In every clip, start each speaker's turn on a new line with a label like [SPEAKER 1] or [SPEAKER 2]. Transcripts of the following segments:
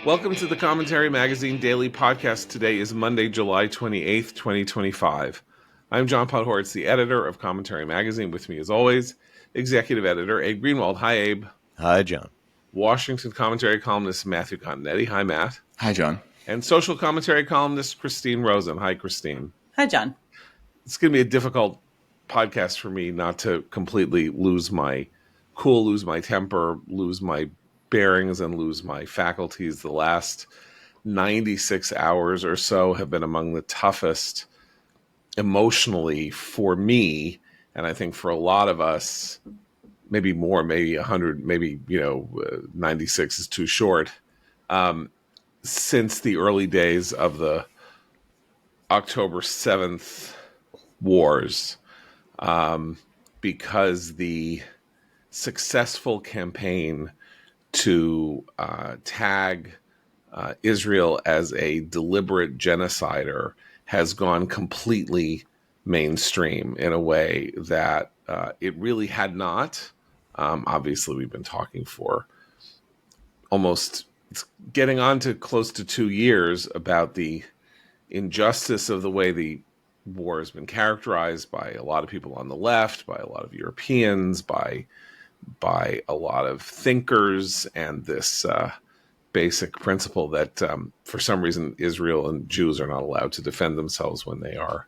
[SPEAKER 1] Welcome to the Commentary Magazine Daily Podcast. Today is Monday, July 28th, 2025. I'm John Podhoretz, the editor of Commentary Magazine. With me, as always, executive editor Abe Greenwald. Hi, Abe.
[SPEAKER 2] Hi, John.
[SPEAKER 1] Washington commentary columnist Matthew Continetti. Hi, Matt.
[SPEAKER 3] Hi, John.
[SPEAKER 1] And social commentary columnist Christine Rosen. Hi, Christine.
[SPEAKER 4] Hi, John.
[SPEAKER 1] It's going to be a difficult podcast for me not to completely lose my cool, lose my temper, lose my bearings, and lose my faculties. The last 96 hours or so have been among the toughest emotionally for me, and I think for a lot of us, maybe more, maybe 100, maybe 96 is too short, since the early days of the October 7th wars, because the successful campaign to tag Israel as a deliberate genocider has gone completely mainstream in a way that it really had not. Obviously, we've been talking for almost, it's getting on to close to 2 years about the injustice of the way the war has been characterized by a lot of people on the left, by a lot of Europeans, by a lot of thinkers, and this basic principle that for some reason Israel and Jews are not allowed to defend themselves when they are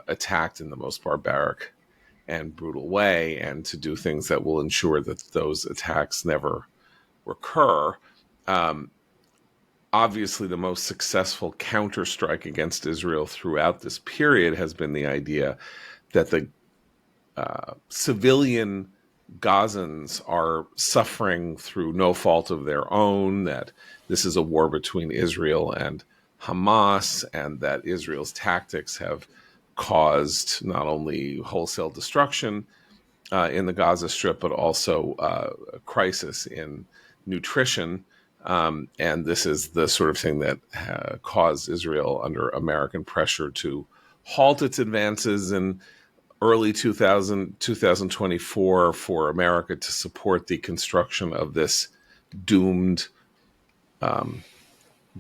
[SPEAKER 1] attacked in the most barbaric and brutal way, and to do things that will ensure that those attacks never recur. Obviously, the most successful counterstrike against Israel throughout this period has been the idea that the civilian Gazans are suffering through no fault of their own, that this is a war between Israel and Hamas, and that Israel's tactics have caused not only wholesale destruction in the Gaza Strip, but also a crisis in nutrition. And this is the sort of thing that caused Israel, under American pressure, to halt its advances in early 2024 for America to support the construction of this doomed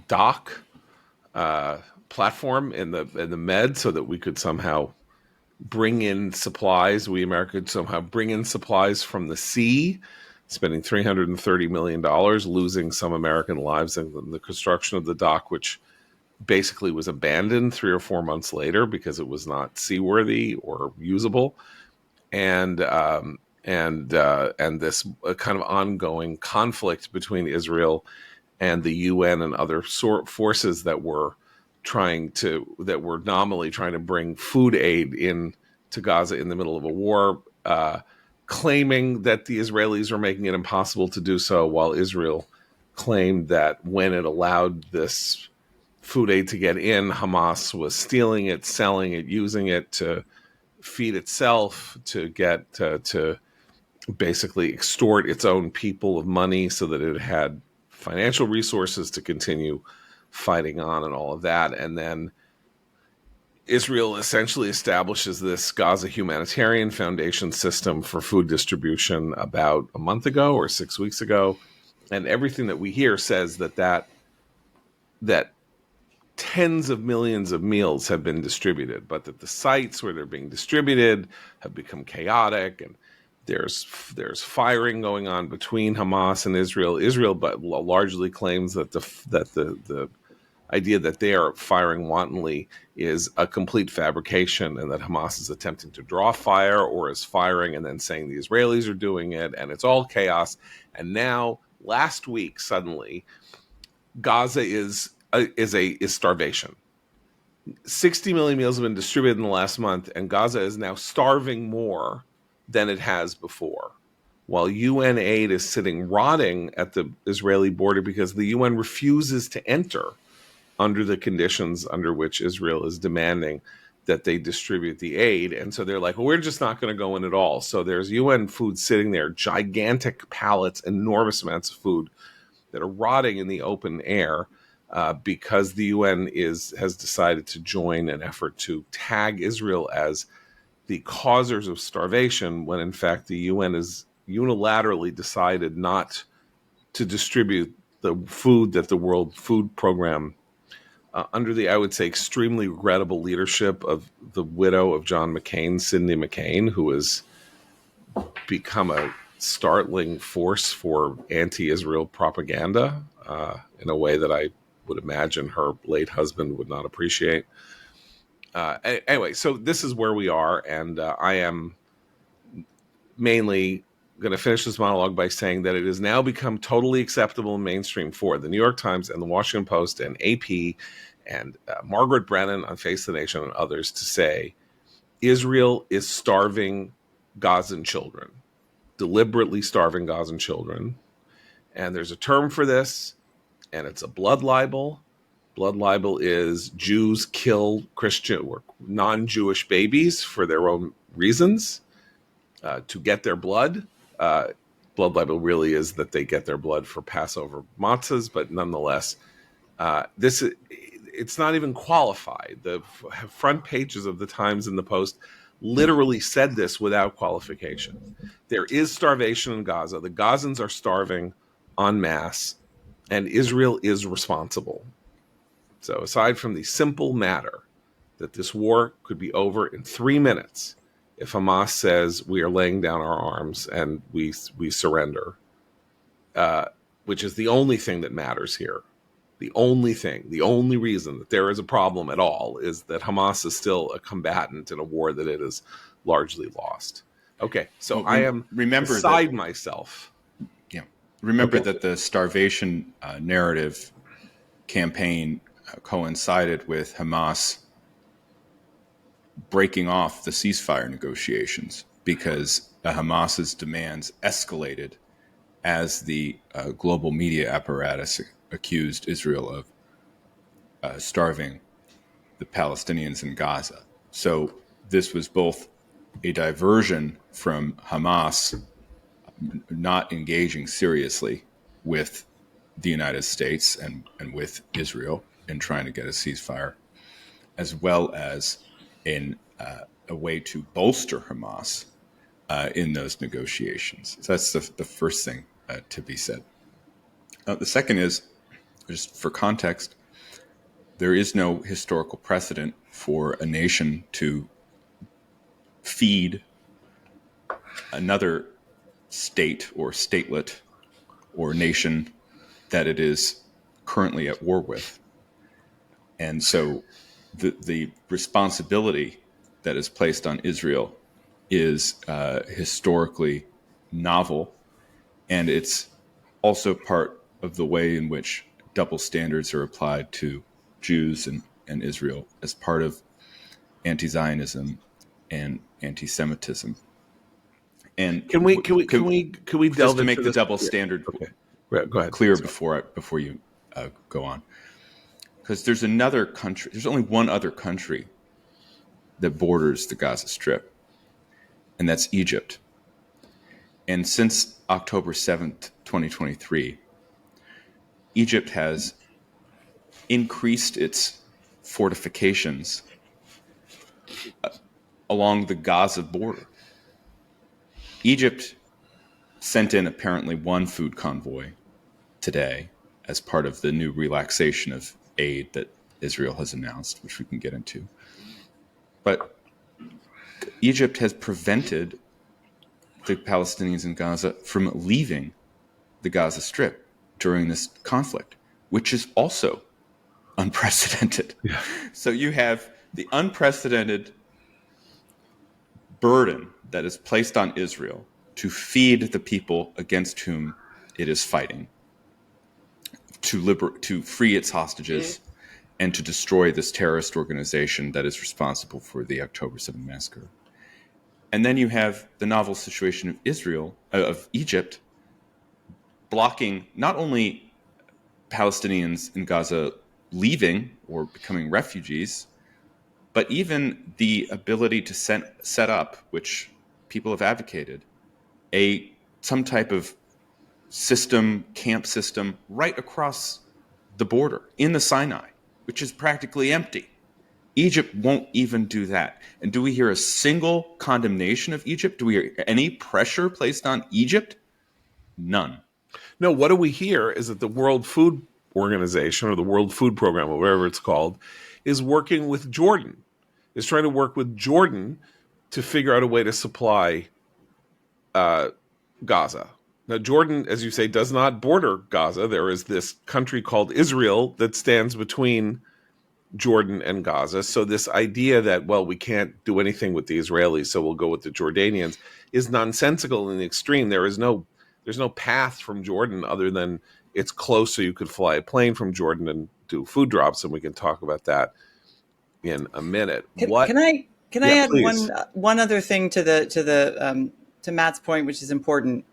[SPEAKER 1] dock platform in the Med, so that we could somehow bring in supplies. America could somehow bring in supplies from the sea, spending $330 million, losing some American lives in the construction of the dock, which basically was abandoned 3 or 4 months later because it was not seaworthy or usable, and this kind of ongoing conflict between Israel and the UN and other forces that were nominally trying to bring food aid in to Gaza in the middle of a war, claiming that the Israelis were making it impossible to do so, while Israel claimed that when it allowed this food aid to get in, Hamas was stealing it, selling it, using it to feed itself, to get to basically extort its own people of money so that it had financial resources to continue fighting on, and all of that. And then Israel essentially establishes this Gaza Humanitarian Foundation system for food distribution about a month ago or 6 weeks ago. And everything that we hear says that tens of millions of meals have been distributed, but that the sites where they're being distributed have become chaotic, and there's firing going on between Hamas and Israel. Israel, but largely claims that the idea that they are firing wantonly is a complete fabrication, and that Hamas is attempting to draw fire or is firing and then saying the Israelis are doing it, and it's all chaos. And now, last week, suddenly, Gaza is starvation. 60 million meals have been distributed in the last month, and Gaza is now starving more than it has before, while UN aid is sitting rotting at the Israeli border because the UN refuses to enter under the conditions under which Israel is demanding that they distribute the aid. And so they're like, well, we're just not going to go in at all. So there's UN food sitting there, gigantic pallets, enormous amounts of food that are rotting in the open air, because the UN has decided to join an effort to tag Israel as the causers of starvation, when in fact the UN has unilaterally decided not to distribute the food that the World Food Program, under the, I would say, extremely regrettable leadership of the widow of John McCain, Sidney McCain, who has become a startling force for anti-Israel propaganda in a way that I would imagine her late husband would not appreciate. Anyway, so this is where we are, and I am mainly going to finish this monologue by saying that it has now become totally acceptable in mainstream for the New York Times and the Washington Post and AP and Margaret Brennan on Face the Nation and others to say Israel is starving Gazan children, deliberately starving Gazan children. And there's a term for this, and it's a blood libel. Blood libel is Jews kill Christian or non-Jewish babies for their own reasons to get their blood. Blood libel really is that they get their blood for Passover matzahs, but nonetheless, it's not even qualified. The front pages of the Times and the Post literally said this without qualification. There is starvation in Gaza. The Gazans are starving en masse, and Israel is responsible. So aside from the simple matter that this war could be over in 3 minutes if Hamas says we are laying down our arms and we surrender, which is the only thing that matters here. The only thing, the only reason that there is a problem at all is that Hamas is still a combatant in a war that it has largely lost. Okay, so I am beside myself.
[SPEAKER 2] Yeah, remember that the starvation narrative campaign coincided with Hamas breaking off the ceasefire negotiations because Hamas's demands escalated as the global media apparatus accused Israel of starving the Palestinians in Gaza. So this was both a diversion from Hamas not engaging seriously with the United States and with Israel in trying to get a ceasefire, as well as in a way to bolster Hamas in those negotiations. So that's the first thing to be said. The second is, just for context, there is no historical precedent for a nation to feed another state or statelet or nation that it is currently at war with. And so the responsibility that is placed on Israel is historically novel, and it's also part of the way in which double standards are applied to Jews and Israel as part of anti-Zionism and anti-Semitism. And
[SPEAKER 1] can we delve
[SPEAKER 2] just to make
[SPEAKER 1] into
[SPEAKER 2] the
[SPEAKER 1] this?
[SPEAKER 2] double standard
[SPEAKER 1] Right, go ahead.
[SPEAKER 2] clear before you go on? Because there's another country. There's only one other country that borders the Gaza Strip, and that's Egypt. And since October 7th, 2023, Egypt has increased its fortifications along the Gaza border. Egypt sent in apparently one food convoy today as part of the new relaxation of aid that Israel has announced, which we can get into. But Egypt has prevented the Palestinians in Gaza from leaving the Gaza Strip during this conflict, which is also unprecedented.
[SPEAKER 1] Yeah.
[SPEAKER 2] So you have the unprecedented burden that is placed on Israel to feed the people against whom it is fighting, to free its hostages, and to destroy this terrorist organization that is responsible for the October 7th massacre. And then you have the novel situation of Egypt, blocking not only Palestinians in Gaza leaving or becoming refugees, but even the ability to set up, which people have advocated, some type of camp system right across the border in the Sinai, which is practically empty. Egypt won't even do that. And do we hear a single condemnation of Egypt? Do we hear any pressure placed on Egypt? None.
[SPEAKER 1] No, what do we hear is that the World Food Organization or the World Food Program or whatever it's called is working with Jordan, is trying to work with Jordan to figure out a way to supply uh, Gaza. Now, Jordan, as you say, does not border Gaza. There is this country called Israel that stands between Jordan and Gaza. So this idea that, well, we can't do anything with the Israelis, so we'll go with the Jordanians, is nonsensical in the extreme. There's no path from Jordan other than it's close, so you could fly a plane from Jordan and do food drops, and we can talk about that in a minute.
[SPEAKER 3] Can I
[SPEAKER 1] Yeah,
[SPEAKER 3] add
[SPEAKER 1] please.
[SPEAKER 3] one other thing to Matt's point, which is important.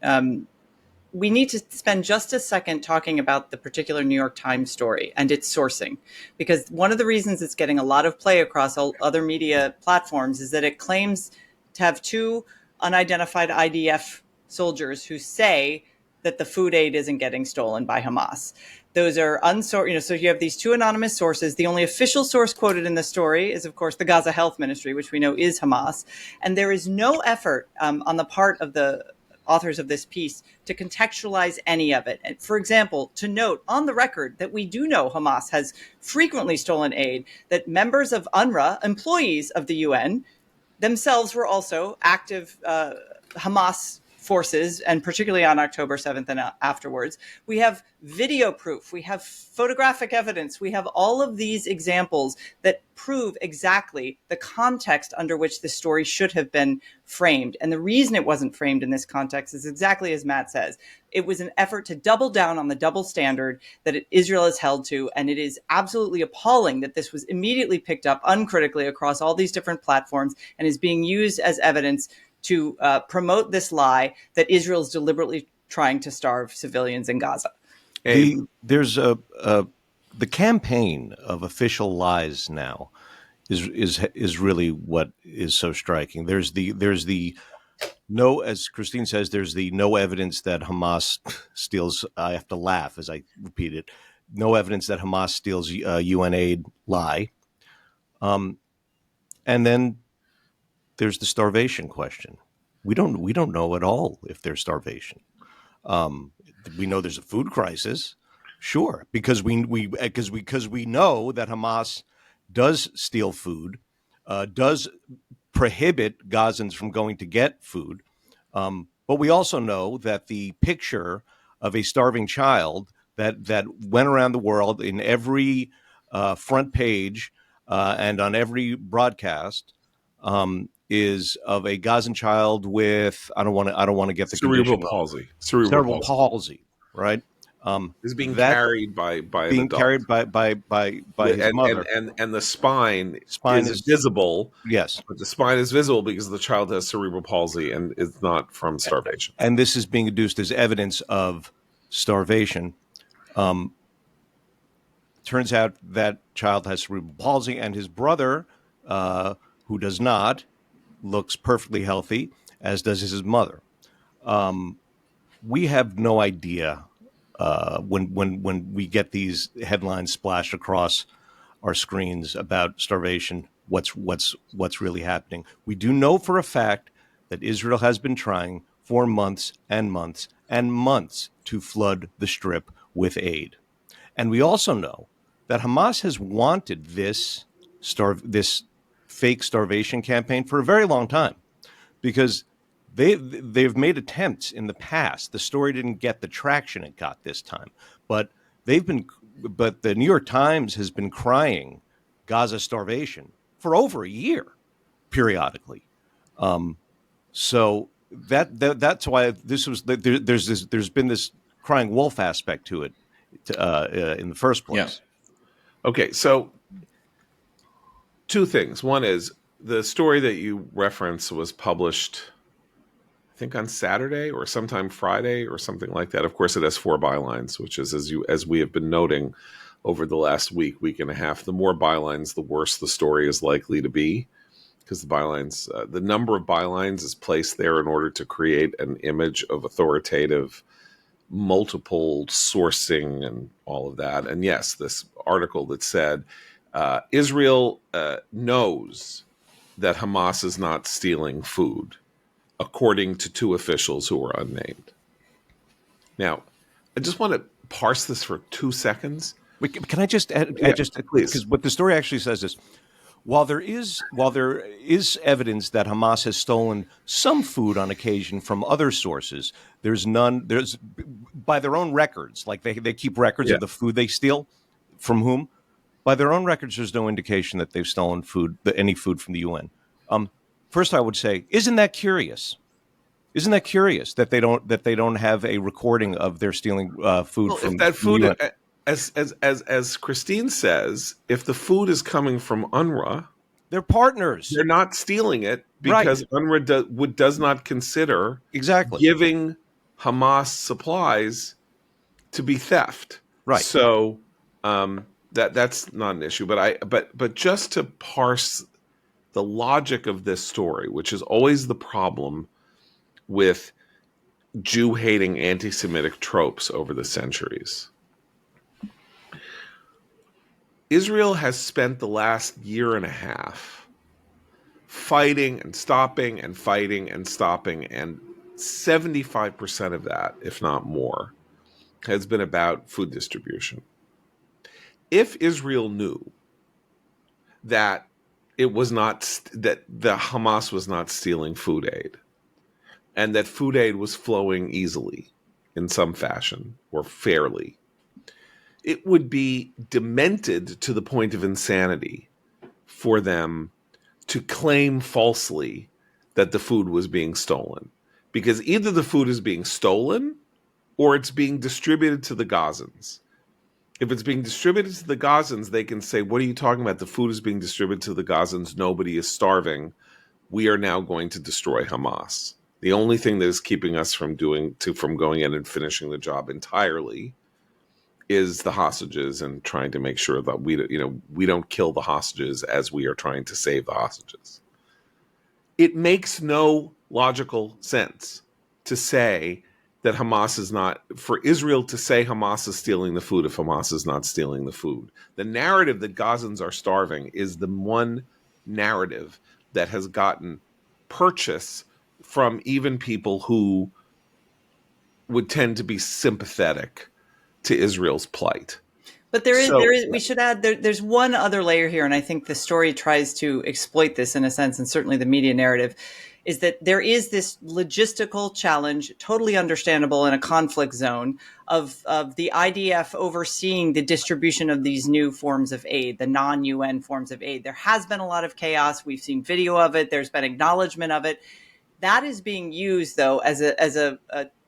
[SPEAKER 3] We need to spend just a second talking about the particular New York Times story and its sourcing, because one of the reasons it's getting a lot of play across all other media platforms is that it claims to have two unidentified IDF soldiers who say that the food aid isn't getting stolen by Hamas. Those are unsourced, so you have these two anonymous sources. The only official source quoted in the story is, of course, the Gaza Health Ministry, which we know is Hamas. And there is no effort on the part of the authors of this piece to contextualize any of it. And for example, to note on the record that we do know Hamas has frequently stolen aid, that members of UNRWA, employees of the UN, themselves were also active Hamas forces, and particularly on October 7th and afterwards. We have video proof, we have photographic evidence, we have all of these examples that prove exactly the context under which the story should have been framed. And the reason it wasn't framed in this context is exactly as Matt says. It was an effort to double down on the double standard that Israel is held to, and it is absolutely appalling that this was immediately picked up uncritically across all these different platforms and is being used as evidence to promote this lie that Israel is deliberately trying to starve civilians in Gaza.
[SPEAKER 4] There's the campaign of official lies now is really what is so striking. There's the no, as Christine says, there's the no evidence that Hamas steals. I have to laugh as I repeat it. No evidence that Hamas steals UN aid lie. And then there's the starvation question. We don't know at all if there's starvation. We know there's a food crisis, sure, because we know that Hamas does steal food, does prohibit Gazans from going to get food, but we also know that the picture of a starving child that went around the world in every front page and on every broadcast is of a Gazan child with I don't want to get the
[SPEAKER 1] Cerebral
[SPEAKER 4] condition
[SPEAKER 1] palsy.
[SPEAKER 4] Cerebral palsy, right?
[SPEAKER 1] Is being carried by
[SPEAKER 4] being
[SPEAKER 1] an
[SPEAKER 4] carried
[SPEAKER 1] adult.
[SPEAKER 4] by his mother.
[SPEAKER 1] And the spine is
[SPEAKER 4] is
[SPEAKER 1] visible.
[SPEAKER 4] Yes,
[SPEAKER 1] but the spine is visible because the child has cerebral palsy and is not from starvation.
[SPEAKER 4] and this is being adduced as evidence of starvation. Turns out that child has cerebral palsy, and his brother, who does not, looks perfectly healthy, as does his mother. We have no idea when we get these headlines splashed across our screens about starvation, what's really happening. We do know for a fact that Israel has been trying for months and months and months to flood the Strip with aid. And we also know that Hamas has wanted this fake starvation campaign for a very long time, because they've made attempts in the past. The story didn't get the traction it got this time, but the New York Times has been crying Gaza starvation for over a year, periodically. So that's why there's been this crying wolf aspect to it in the first place.
[SPEAKER 2] Yeah.
[SPEAKER 1] Okay, so two things. One is the story that you reference was published, I think, on Saturday or sometime Friday or something like that. Of course, it has 4 bylines, which is as we have been noting over the last week and a half. The more bylines, the worse the story is likely to be, because the bylines, the number of bylines is placed there in order to create an image of authoritative, multiple sourcing and all of that. And yes, this article that said Israel knows that Hamas is not stealing food, according to 2 officials who were unnamed. Now, I just want to parse this for 2 seconds.
[SPEAKER 4] Can I just add just
[SPEAKER 1] please?
[SPEAKER 4] Because what the story actually says is, while there is evidence that Hamas has stolen some food on occasion from other sources, there's by their own records, like they keep records of the food they steal from whom. By their own records, there's no indication that they've stolen any food from the UN. First, I would say, isn't that curious? Isn't that curious that they don't have a recording of their stealing food from
[SPEAKER 1] if that
[SPEAKER 4] the
[SPEAKER 1] food,
[SPEAKER 4] UN?
[SPEAKER 1] as Christine says, if the food is coming from UNRWA,
[SPEAKER 4] They're partners.
[SPEAKER 1] they're not stealing it because UNRWA does not consider giving Hamas supplies to be theft.
[SPEAKER 4] Right.
[SPEAKER 1] So that's not an issue. But just to parse the logic of this story, which is always the problem with Jew-hating anti-Semitic tropes over the centuries. Israel has spent the last year and a half fighting and stopping and fighting and stopping, and 75% of that, if not more, has been about food distribution. If Israel knew that it was not that the Hamas was not stealing food aid, and that food aid was flowing easily in some fashion or fairly, it would be demented to the point of insanity for them to claim falsely that the food was being stolen. Because either the food is being stolen or it's being distributed to the Gazans. If it's being distributed to the Gazans, they can say, what are you talking about? The food is being distributed to the Gazans. Nobody is starving. We are now going to destroy Hamas. The only thing that is keeping us from going in and finishing the job entirely is the hostages, and trying to make sure that we don't kill the hostages as we are trying to save the hostages. It makes no logical sense to say that Hamas is not, for Israel to say Hamas is stealing the food if Hamas is not stealing the food. The narrative that Gazans are starving is the one narrative that has gotten purchase from even people who would tend to be sympathetic to Israel's plight.
[SPEAKER 3] But there is. We should add there's one other layer here, and I think the story tries to exploit this in a sense, and certainly the media narrative is that there is this logistical challenge, totally understandable in a conflict zone, of the IDF overseeing the distribution of these new forms of aid, the non-UN forms of aid. There has been a lot of chaos. We've seen video of it. There's been acknowledgement of it. That is being used, though, as a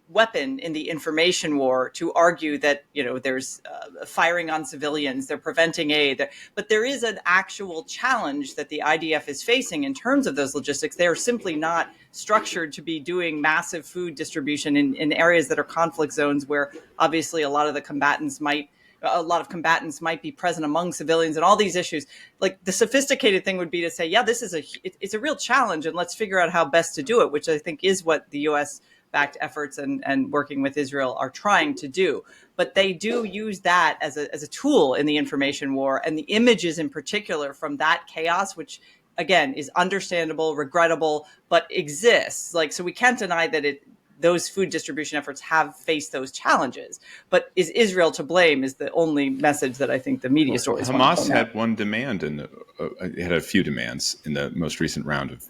[SPEAKER 3] weapon in the information war to argue that, there's firing on civilians, they're preventing aid. But there is an actual challenge that the IDF is facing in terms of those logistics. They are simply not structured to be doing massive food distribution in areas that are conflict zones where obviously a lot of combatants might be present among civilians, and all these issues. Like, the sophisticated thing would be to say, yeah, this is it's a real challenge, and let's figure out how best to do it, which I think is what the U.S. backed efforts and working with Israel are trying to do. But they do use that as a tool in the information war, and the images in particular from that chaos, which again is understandable, regrettable, but exists. So we can't deny that those food distribution efforts have faced those challenges. But is Israel to blame is the only message that I think the media stories.
[SPEAKER 2] Hamas had one demand, it had a few demands in the most recent round of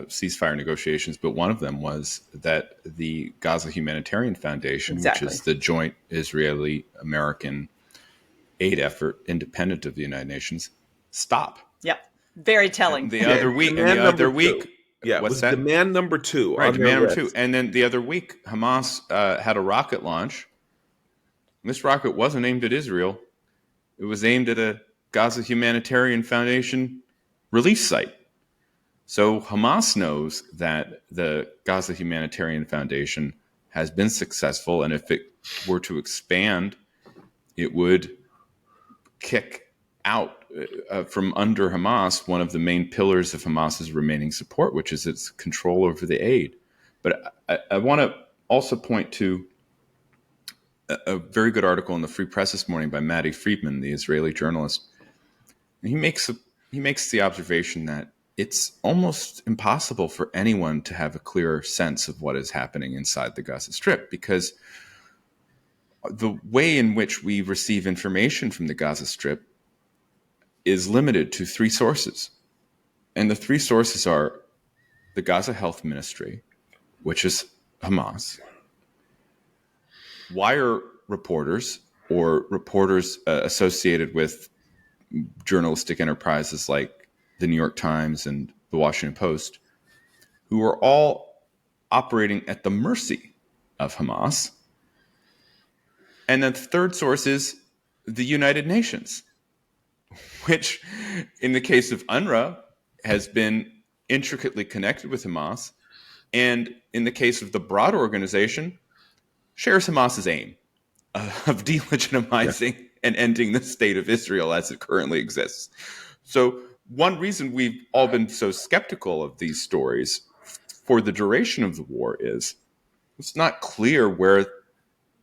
[SPEAKER 2] ceasefire negotiations, but one of them was that the Gaza Humanitarian Foundation, which is the joint Israeli-American aid effort independent of the United Nations, stop.
[SPEAKER 3] Yep. Very telling.
[SPEAKER 2] The other week,
[SPEAKER 1] it was demand number 2.
[SPEAKER 2] Right, demand number 2. And then the other week, Hamas had a rocket launch. This rocket wasn't aimed at Israel. It was aimed at a Gaza Humanitarian Foundation relief site. So Hamas knows that the Gaza Humanitarian Foundation has been successful, and if it were to expand, it would kick out from under Hamas one of the main pillars of Hamas's remaining support, which is its control over the aid. But I want to also point to a very good article in the Free Press this morning by Matti Friedman, the Israeli journalist. He makes the observation that it's almost impossible for anyone to have a clearer sense of what is happening inside the Gaza Strip, because the way in which we receive information from the Gaza Strip is limited to three sources. And the three sources are the Gaza Health Ministry, which is Hamas, wire reporters or reporters associated with journalistic enterprises like the New York Times and the Washington Post, who are all operating at the mercy of Hamas. And then the third source is the United Nations, which in the case of UNRWA has been intricately connected with Hamas, and in the case of the broad organization, shares Hamas's aim of delegitimizing and ending the state of Israel as it currently exists. So one reason we've all been so skeptical of these stories for the duration of the war is it's not clear where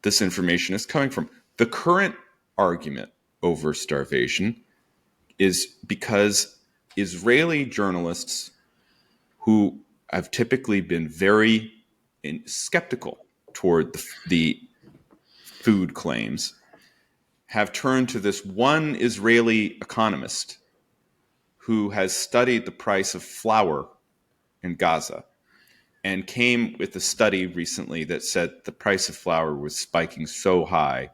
[SPEAKER 2] this information is coming from. The current argument over starvation is because Israeli journalists who have typically been very skeptical toward the food claims have turned to this one Israeli economist who has studied the price of flour in Gaza and came with a study recently that said the price of flour was spiking so high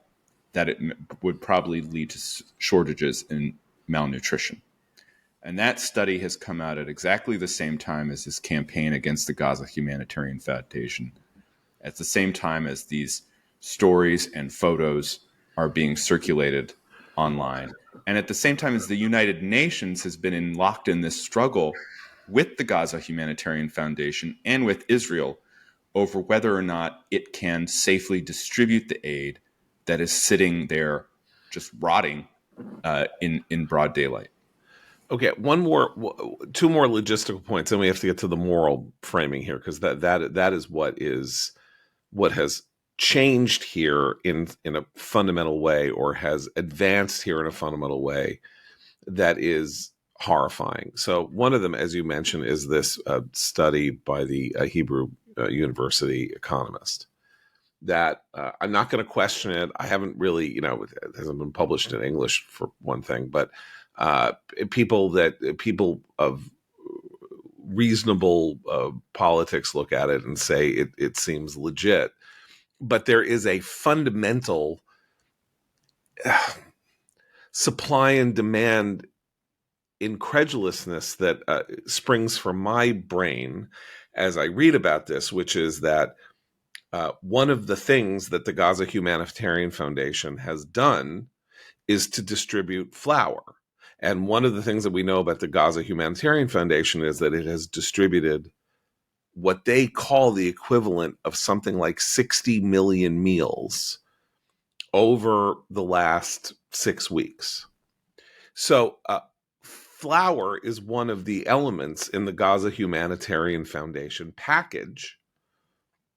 [SPEAKER 2] that it would probably lead to shortages and malnutrition. And that study has come out at exactly the same time as this campaign against the Gaza Humanitarian Foundation, at the same time as these stories and photos are being circulated online, and at the same time as the United Nations has been locked in this struggle with the Gaza Humanitarian Foundation and with Israel over whether or not it can safely distribute the aid that is sitting there just rotting in broad daylight.
[SPEAKER 1] Okay, two more logistical points, and we have to get to the moral framing here, because that is what has changed here in a fundamental way, or has advanced here in a fundamental way that is horrifying. So one of them, as you mentioned, is this study by the Hebrew University economist that I'm not going to question it. I haven't really, it hasn't been published in English for one thing, but people of reasonable politics look at it and say it seems legit. But there is a fundamental supply and demand incredulousness that springs from my brain as I read about this, which is that one of the things that the Gaza Humanitarian Foundation has done is to distribute flour. And one of the things that we know about the Gaza Humanitarian Foundation is that it has distributed what they call the equivalent of something like 60 million meals over the last 6 weeks. So flour is one of the elements in the Gaza Humanitarian Foundation package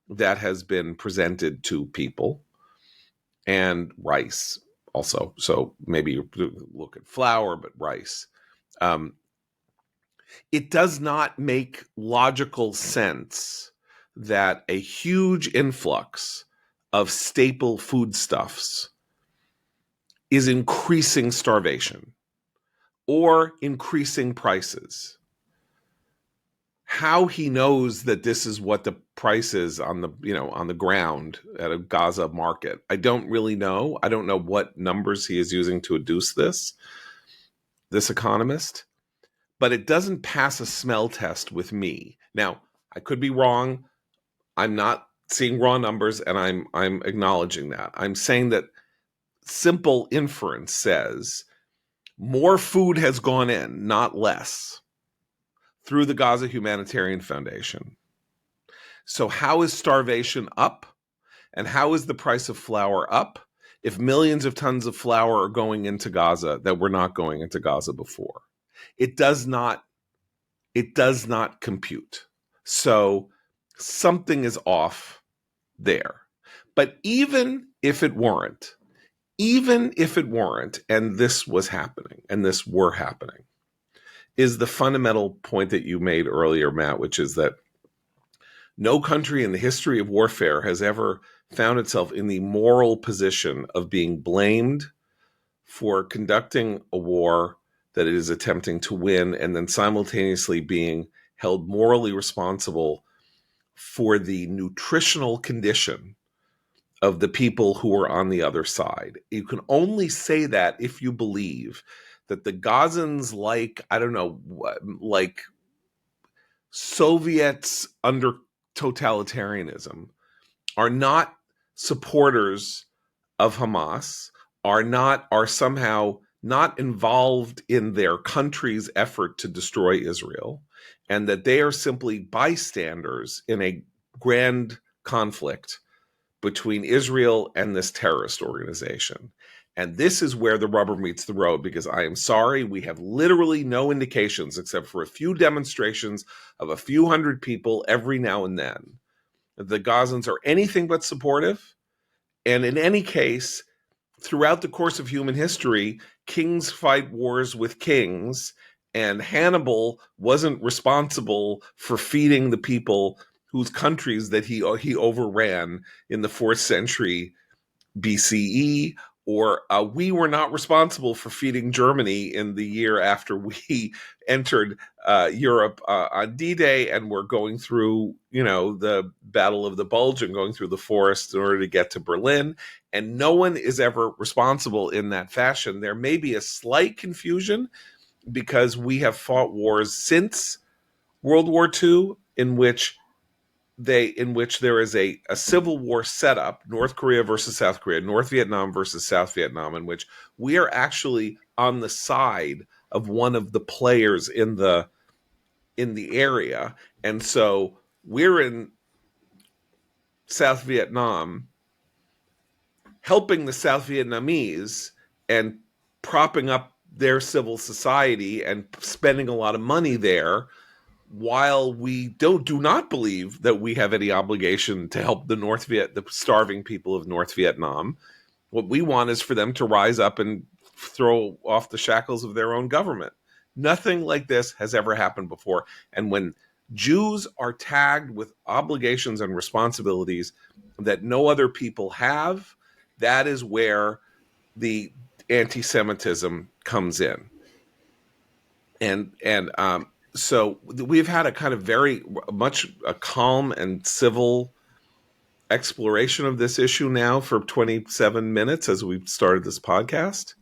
[SPEAKER 1] that has been presented to people, and rice also. So maybe you look at flour, but rice. It does not make logical sense that a huge influx of staple foodstuffs is increasing starvation or increasing prices. How he knows that this is what the price is on the ground at a Gaza market, I don't really know. I don't know what numbers he is using to adduce this economist, but it doesn't pass a smell test with me. Now, I could be wrong. I'm not seeing raw numbers, and I'm acknowledging that. I'm saying that simple inference says more food has gone in, not less, through the Gaza Humanitarian Foundation. So how is starvation up? And how is the price of flour up if millions of tons of flour are going into Gaza that were not going into Gaza before? It does not compute. So something is off there. But even if it weren't, and this was happening, and this were happening, is the fundamental point that you made earlier, Matt, which is that no country in the history of warfare has ever found itself in the moral position of being blamed for conducting a war that it is attempting to win, and then simultaneously being held morally responsible for the nutritional condition of the people who are on the other side. You can only say that if you believe that the Gazans, like, I don't know, like Soviets under totalitarianism, are not supporters of Hamas, are somehow not involved in their country's effort to destroy Israel, and that they are simply bystanders in a grand conflict between Israel and this terrorist organization. And this is where the rubber meets the road, because I am sorry, we have literally no indications except for a few demonstrations of a few hundred people every now and then that the Gazans are anything but supportive. And in any case, throughout the course of human history, kings fight wars with kings, and Hannibal wasn't responsible for feeding the people whose countries that he overran in the 4th century BCE, or we were not responsible for feeding Germany in the year after we entered Europe on D-Day and were going through, the Battle of the Bulge and going through the forest in order to get to Berlin. And no one is ever responsible in that fashion. There may be a slight confusion because we have fought wars since World War II in which there is a civil war set up, North Korea versus South Korea, North Vietnam versus South Vietnam, in which we are actually on the side of one of the players in the area. And so we're in South Vietnam helping the South Vietnamese and propping up their civil society and spending a lot of money there, while we do not believe that we have any obligation to help the starving people of North Vietnam. What we want is for them to rise up and throw off the shackles of their own government. Nothing like this has ever happened before. And when Jews are tagged with obligations and responsibilities that no other people have, that is where the anti-Semitism comes in. So we've had a kind of very much a calm and civil exploration of this issue now for 27 minutes as we've started this podcast,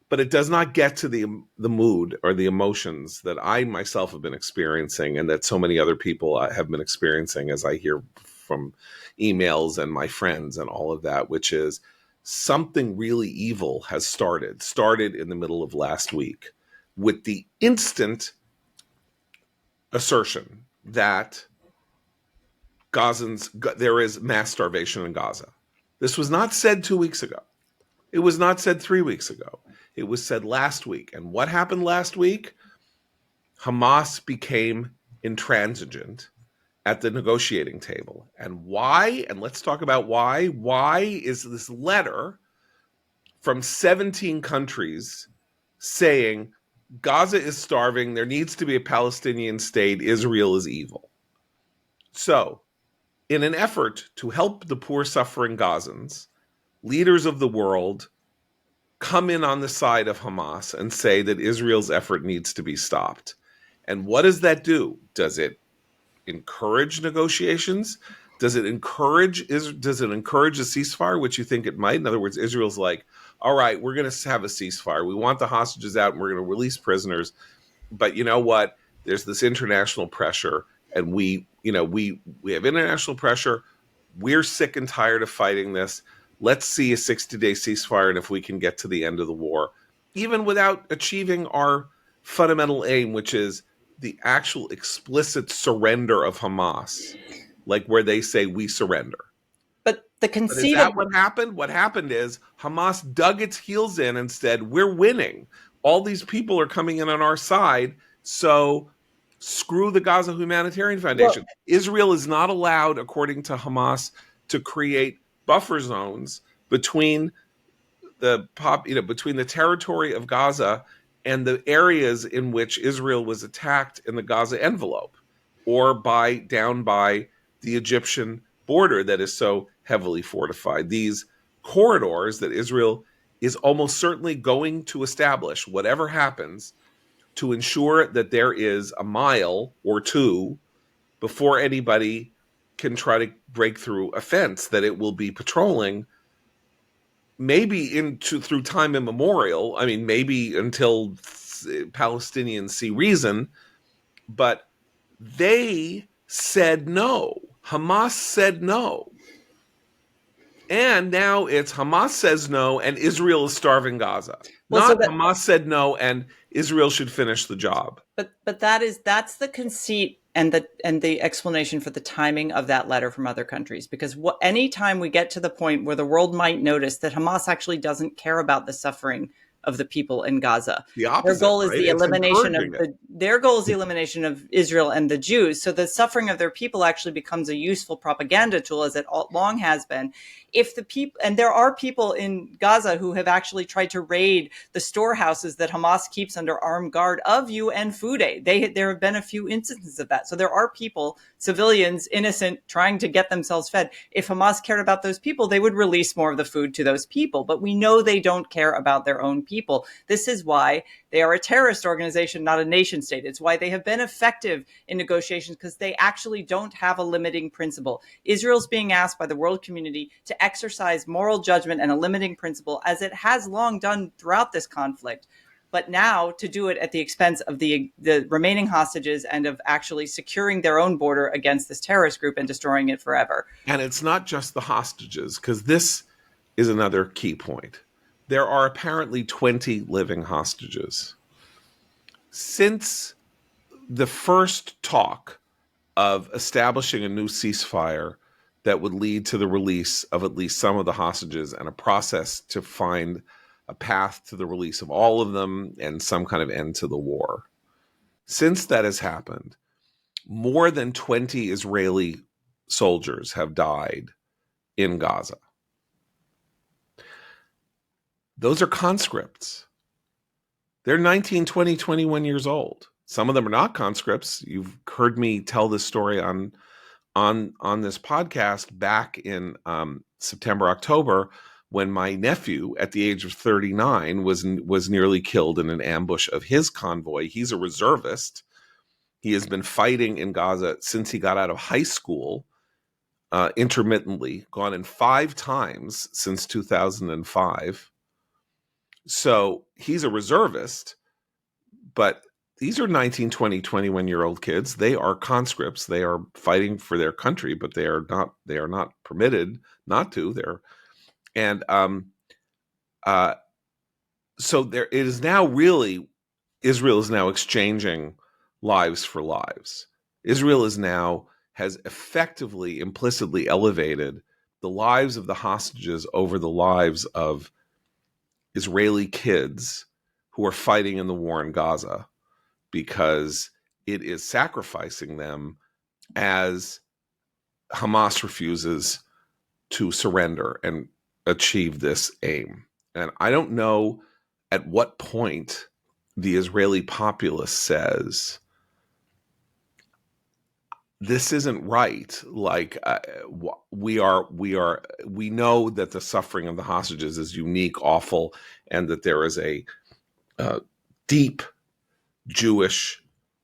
[SPEAKER 1] but it does not get to the mood or the emotions that I myself have been experiencing and that so many other people have been experiencing as I hear from emails and my friends and all of that, which is something really evil has started in the middle of last week with the instant assertion that there is mass starvation in Gaza. This was not said 2 weeks ago. It was not said 3 weeks ago. It was said last week. And what happened last week? Hamas became intransigent at the negotiating table. And why? And let's talk about why. Why is this letter from 17 countries saying Gaza is starving, there needs to be a Palestinian state, Israel is evil? So, in an effort to help the poor suffering Gazans, leaders of the world come in on the side of Hamas and say that Israel's effort needs to be stopped. And what does that do? Does it encourage negotiations? Does it encourage a ceasefire, which you think it might? In other words, Israel's like, all right, we're going to have a ceasefire. We want the hostages out and we're going to release prisoners. But you know what? There's this international pressure, and we have international pressure. We're sick and tired of fighting this. Let's see a 60-day ceasefire, and if we can get to the end of the war, even without achieving our fundamental aim, which is the actual explicit surrender of Hamas, like where they say we surrender.
[SPEAKER 3] But
[SPEAKER 1] is that what happened? What happened is Hamas dug its heels in and said, we're winning. All these people are coming in on our side, so screw the Gaza Humanitarian Foundation. Well, Israel is not allowed, according to Hamas, to create buffer zones between between the territory of Gaza and the areas in which Israel was attacked in the Gaza envelope, or down by the Egyptian border that is so heavily fortified. These corridors that Israel is almost certainly going to establish, whatever happens, to ensure that there is a mile or two before anybody can try to break through a fence that it will be patrolling, maybe through time immemorial. I mean, maybe until Palestinians see reason, but they said no. Hamas said no. And now it's Hamas says no and Israel is starving Gaza. Hamas said no and Israel should finish the job.
[SPEAKER 3] But that's the conceit and the explanation for the timing of that letter from other countries. Because anytime we get to the point where the world might notice that Hamas actually doesn't care about the suffering of the people in Gaza.
[SPEAKER 1] The opposite,
[SPEAKER 3] their goal is
[SPEAKER 1] right?
[SPEAKER 3] the elimination of their goal is the elimination of Israel and the Jews. So the suffering of their people actually becomes a useful propaganda tool, as it long has been. If the people, and there are people in Gaza who have actually tried to raid the storehouses that Hamas keeps under armed guard of UN food aid. There have been a few instances of that. So there are people, civilians, innocent, trying to get themselves fed. If Hamas cared about those people, they would release more of the food to those people. But we know they don't care about their own people. This is why they are a terrorist organization, not a nation state. It's why they have been effective in negotiations, because they actually don't have a limiting principle. Israel's being asked by the world community to exercise moral judgment and a limiting principle, as it has long done throughout this conflict. But now to do it at the expense of the remaining hostages and of actually securing their own border against this terrorist group and destroying it forever.
[SPEAKER 1] And it's not just the hostages, because this is another key point. There are apparently 20 living hostages. Since the first talk of establishing a new ceasefire that would lead to the release of at least some of the hostages and a process to find a path to the release of all of them and some kind of end to the war. Since that has happened, more than 20 Israeli soldiers have died in Gaza. Those are conscripts. They're 19, 20, 21 years old. Some of them are not conscripts. You've heard me tell this story on this podcast back in September, October, when my nephew at the age of 39 was nearly killed in an ambush of his convoy. He's a reservist. He has been fighting in Gaza since he got out of high school, intermittently, gone in 5 times since 2005. So he's a reservist, but these are 19, 20, 21-year-old kids. They are conscripts. They are fighting for their country, but they are not permitted not to. So there it is now. Really, Israel is now exchanging lives for lives. Israel has effectively, implicitly elevated the lives of the hostages over the lives of Israeli kids who are fighting in the war in Gaza, because it is sacrificing them as Hamas refuses to surrender and achieve this aim. And I don't know at what point the Israeli populace says, this isn't right. Like we know that the suffering of the hostages is unique, awful, and that there is a deep Jewish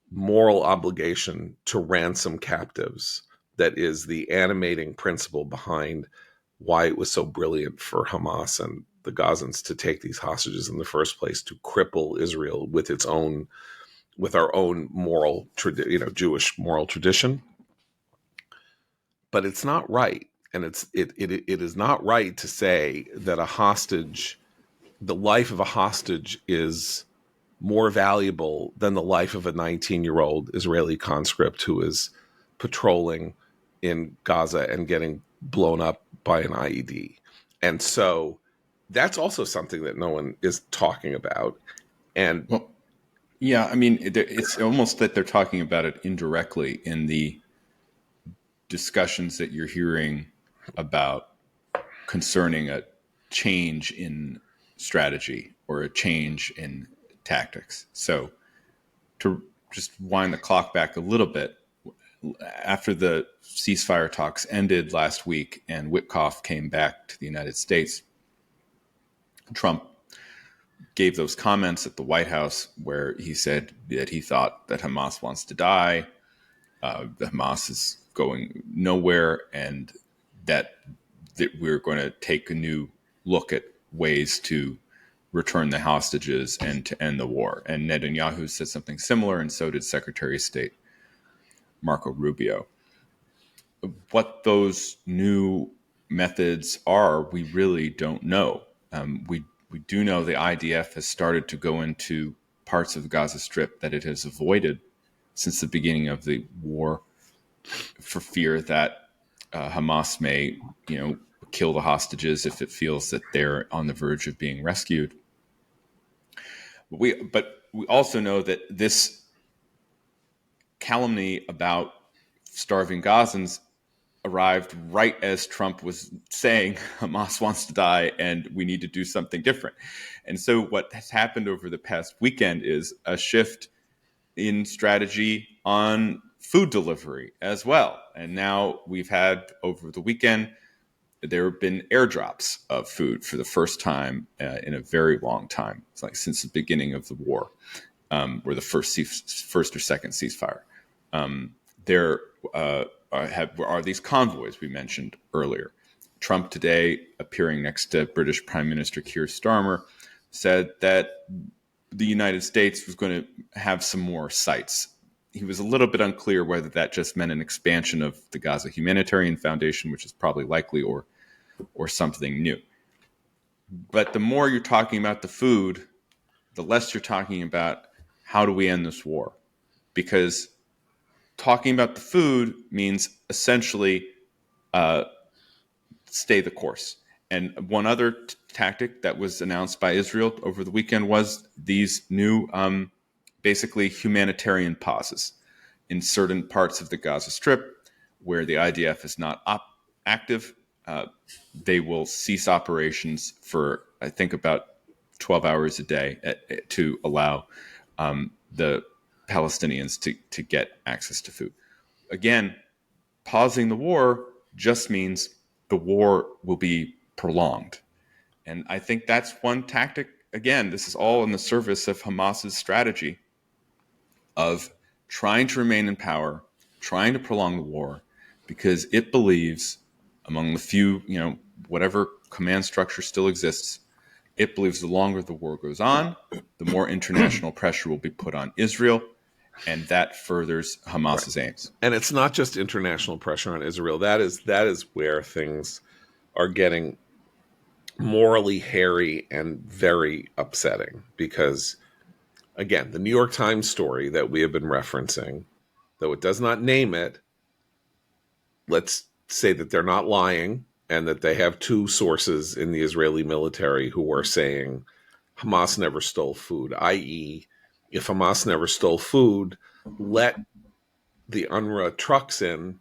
[SPEAKER 1] moral obligation to ransom captives that is the animating principle behind why it was so brilliant for Hamas and the Gazans to take these hostages in the first place, to cripple Israel with our own moral, Jewish moral tradition. But it's not right, and it is not right to say that the life of a hostage is more valuable than the life of a 19-year-old Israeli conscript who is patrolling in Gaza and getting blown up by an IED. And so that's also something that no one is talking about. And
[SPEAKER 2] well, yeah, I mean, it's almost that they're talking about it indirectly in the discussions that you're hearing about concerning a change in strategy or a change in tactics. So to just wind the clock back a little bit, after the ceasefire talks ended last week and Witkoff came back to the United States, Trump gave those comments at the White House where he said that he thought that Hamas wants to die, that Hamas is going nowhere, and that we're going to take a new look at ways to return the hostages and to end the war. And Netanyahu said something similar, and so did Secretary of State Marco Rubio. What those new methods are, we really don't know. We do know the IDF has started to go into parts of the Gaza Strip that it has avoided since the beginning of the war for fear that Hamas may, kill the hostages if it feels that they're on the verge of being rescued. But we also know that this calumny about starving Gazans arrived right as Trump was saying Hamas wants to die and we need to do something different. And so what has happened over the past weekend is a shift in strategy on food delivery as well. And now we've had, over the weekend, there have been airdrops of food for the first time in a very long time. It's like since the beginning of the war, or the first or second ceasefire. There are these convoys we mentioned earlier. Trump today, appearing next to British Prime Minister Keir Starmer, said that the United States was going to have some more sites. He was a little bit unclear whether that just meant an expansion of the Gaza Humanitarian Foundation, which is probably likely, or something new. But the more you're talking about the food, the less you're talking about how do we end this war? Because talking about the food means essentially stay the course. And one other tactic that was announced by Israel over the weekend was these new, basically humanitarian pauses in certain parts of the Gaza Strip where the IDF is not active. They will cease operations for, I think, about 12 hours a day to allow the Palestinians to get access to food. Again, pausing the war just means the war will be prolonged. And I think that's one tactic. Again, this is all in the service of Hamas's strategy of trying to remain in power, trying to prolong the war, because it believes, among the few, whatever command structure still exists, it believes the longer the war goes on, the more international pressure will be put on Israel, and that furthers Hamas's aims.
[SPEAKER 1] And it's not just international pressure on Israel. That is where things are getting morally hairy and very upsetting. Because, again, the New York Times story that we have been referencing, though it does not name it, let's say that they're not lying and that they have two sources in the Israeli military who are saying Hamas never stole food, i.e., if Hamas never stole food, let the UNRWA trucks in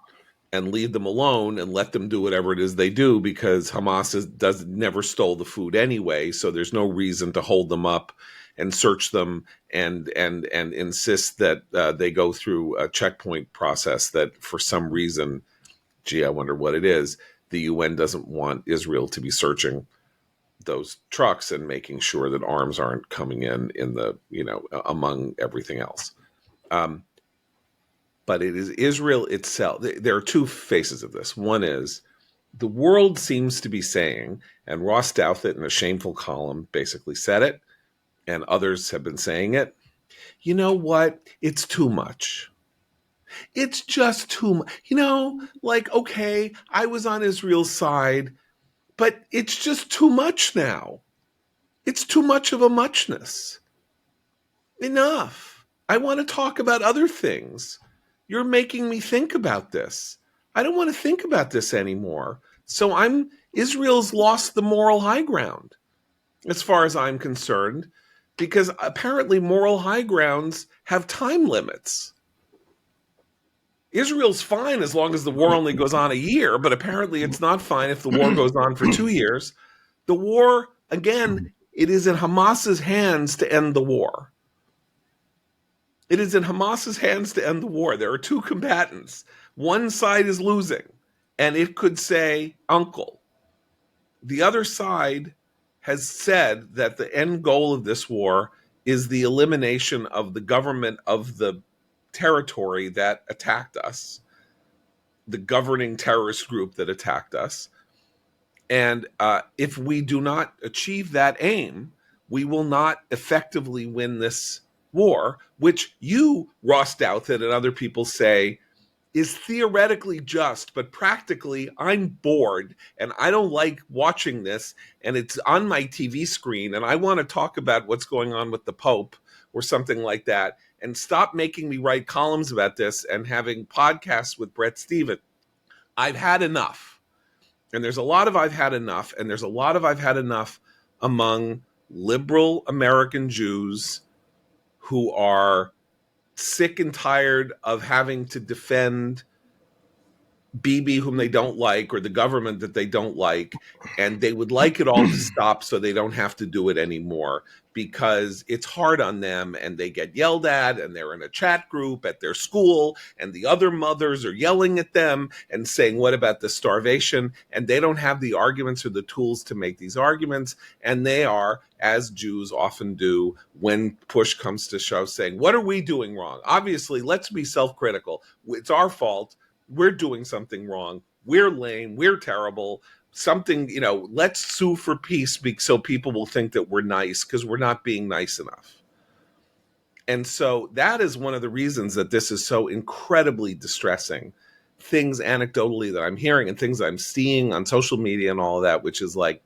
[SPEAKER 1] and leave them alone and let them do whatever it is they do, because Hamas never stole the food anyway, so there's no reason to hold them up and search them and insist that they go through a checkpoint process that for some reason, I wonder what it is, the UN doesn't want Israel to be searching those trucks and making sure that arms aren't coming in the, among everything else. But it is Israel itself. There are two faces of this. One is the world seems to be saying, and Ross Douthat in a shameful column basically said it, and others have been saying it, you know what? It's too much. It's just too much. Okay, I was on Israel's side, but it's just too much now. It's too much of a muchness. Enough. I want to talk about other things. You're making me think about this. I don't want to think about this anymore. So Israel's lost the moral high ground, as far as I'm concerned, because apparently moral high grounds have time limits. Israel's fine as long as the war only goes on a year, but apparently it's not fine if the war goes on for 2 years. The war, again, it is in Hamas's hands to end the war. It is in Hamas's hands to end the war. There are two combatants. One side is losing, and it could say, uncle. The other side has said that the end goal of this war is the elimination of the government of the territory that attacked us, the governing terrorist group that attacked us. And if we do not achieve that aim, we will not effectively win this war, which you, Ross Douthat, and other people say is theoretically just, but practically I'm bored and I don't like watching this, and it's on my TV screen and I want to talk about what's going on with the Pope or something like that, and stop making me write columns about this and having podcasts with Brett Stevens. I've had enough. And there's a lot of I've had enough, and there's a lot of I've had enough among liberal American Jews who are sick and tired of having to defend Bibi, whom they don't like, or the government that they don't like, and they would like it all to stop so they don't have to do it anymore, because it's hard on them and they get yelled at, and they're in a chat group at their school and the other mothers are yelling at them and saying, what about the starvation? And they don't have the arguments or the tools to make these arguments, and they are, as Jews often do when push comes to shove, saying, what are we doing wrong? Obviously, let's be self-critical. It's our fault. We're doing something wrong. We're lame. We're terrible. Something, let's sue for peace so people will think that we're nice, because we're not being nice enough. And so that is one of the reasons that this is so incredibly distressing. Things anecdotally that I'm hearing and things I'm seeing on social media and all of that, which is like,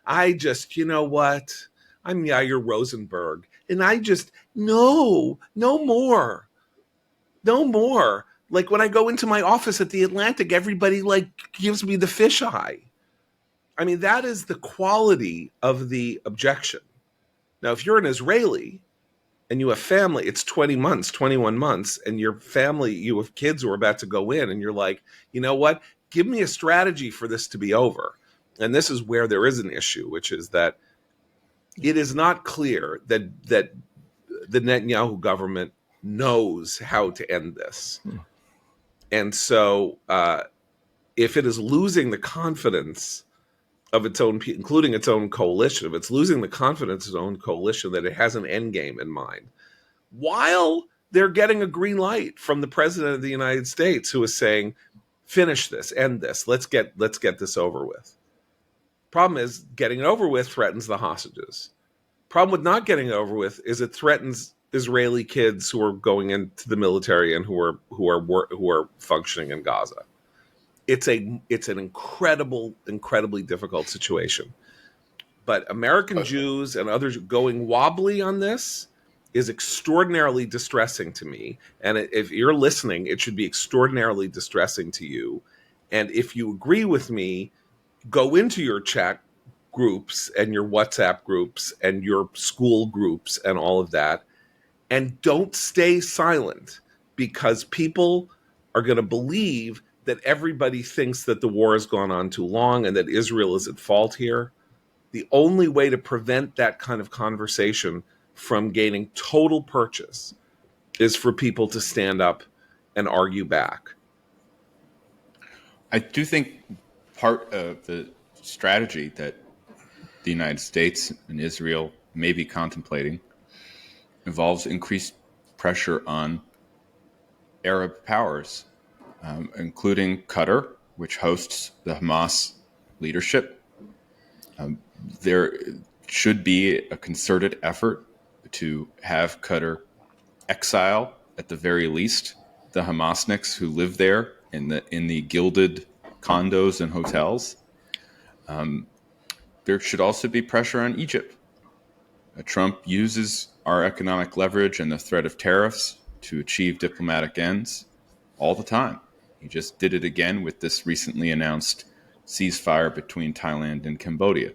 [SPEAKER 1] I just, you know what? I'm Yair Rosenberg. And I just, no more. No more. Like when I go into my office at the Atlantic, everybody gives me the fisheye. I mean, that is the quality of the objection. Now, if you're an Israeli and you have family, it's 20 months, 21 months, and your family, you have kids who are about to go in, and you're like, you know what? Give me a strategy for this to be over. And this is where there is an issue, which is that it is not clear that the Netanyahu government knows how to end this. And so if it is losing the confidence of its own, including its own coalition, if it's losing the confidence of its own coalition that it has an end game in mind, while they're getting a green light from the president of the United States, who is saying, finish this, end this, let's get this over with. Problem is, getting it over with threatens the hostages. Problem with not getting it over with is it threatens Israeli kids who are going into the military and who are functioning in Gaza. It's an incredibly difficult situation. But American Jews and others going wobbly on this is extraordinarily distressing to me. And if you're listening, it should be extraordinarily distressing to you. And if you agree with me, go into your chat groups and your WhatsApp groups and your school groups and all of that, and don't stay silent, because people are going to believe that everybody thinks that the war has gone on too long and that Israel is at fault here. The only way to prevent that kind of conversation from gaining total purchase is for people to stand up and argue back.
[SPEAKER 2] I do think part of the strategy that the United States and Israel may be contemplating involves increased pressure on Arab powers, including Qatar, which hosts the Hamas leadership. There should be a concerted effort to have Qatar exile, at the very least, the Hamasniks who live there in the gilded condos and hotels. There should also be pressure on Egypt. Trump uses our economic leverage and the threat of tariffs to achieve diplomatic ends all the time. He just did it again with this recently announced ceasefire between Thailand and Cambodia.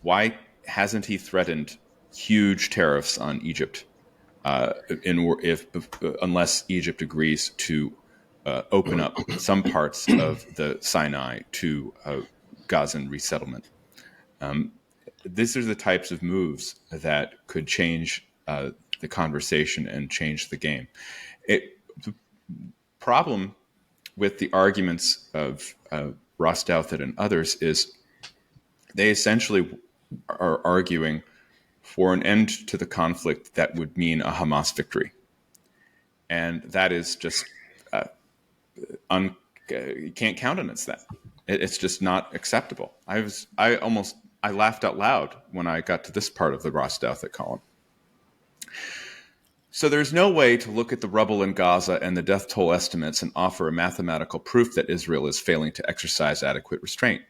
[SPEAKER 2] Why hasn't he threatened huge tariffs on Egypt unless Egypt agrees to open up some parts of the Sinai to Gazan resettlement? these are the types of moves that could change the conversation and change the game. The problem with the arguments of Ross Douthat and others is they essentially are arguing for an end to the conflict that would mean a Hamas victory. And that is just, you can't countenance that. It's just not acceptable. I laughed out loud when I got to this part of the Ross Douthat column. So there's no way to look at the rubble in Gaza and the death toll estimates and offer a mathematical proof that Israel is failing to exercise adequate restraint.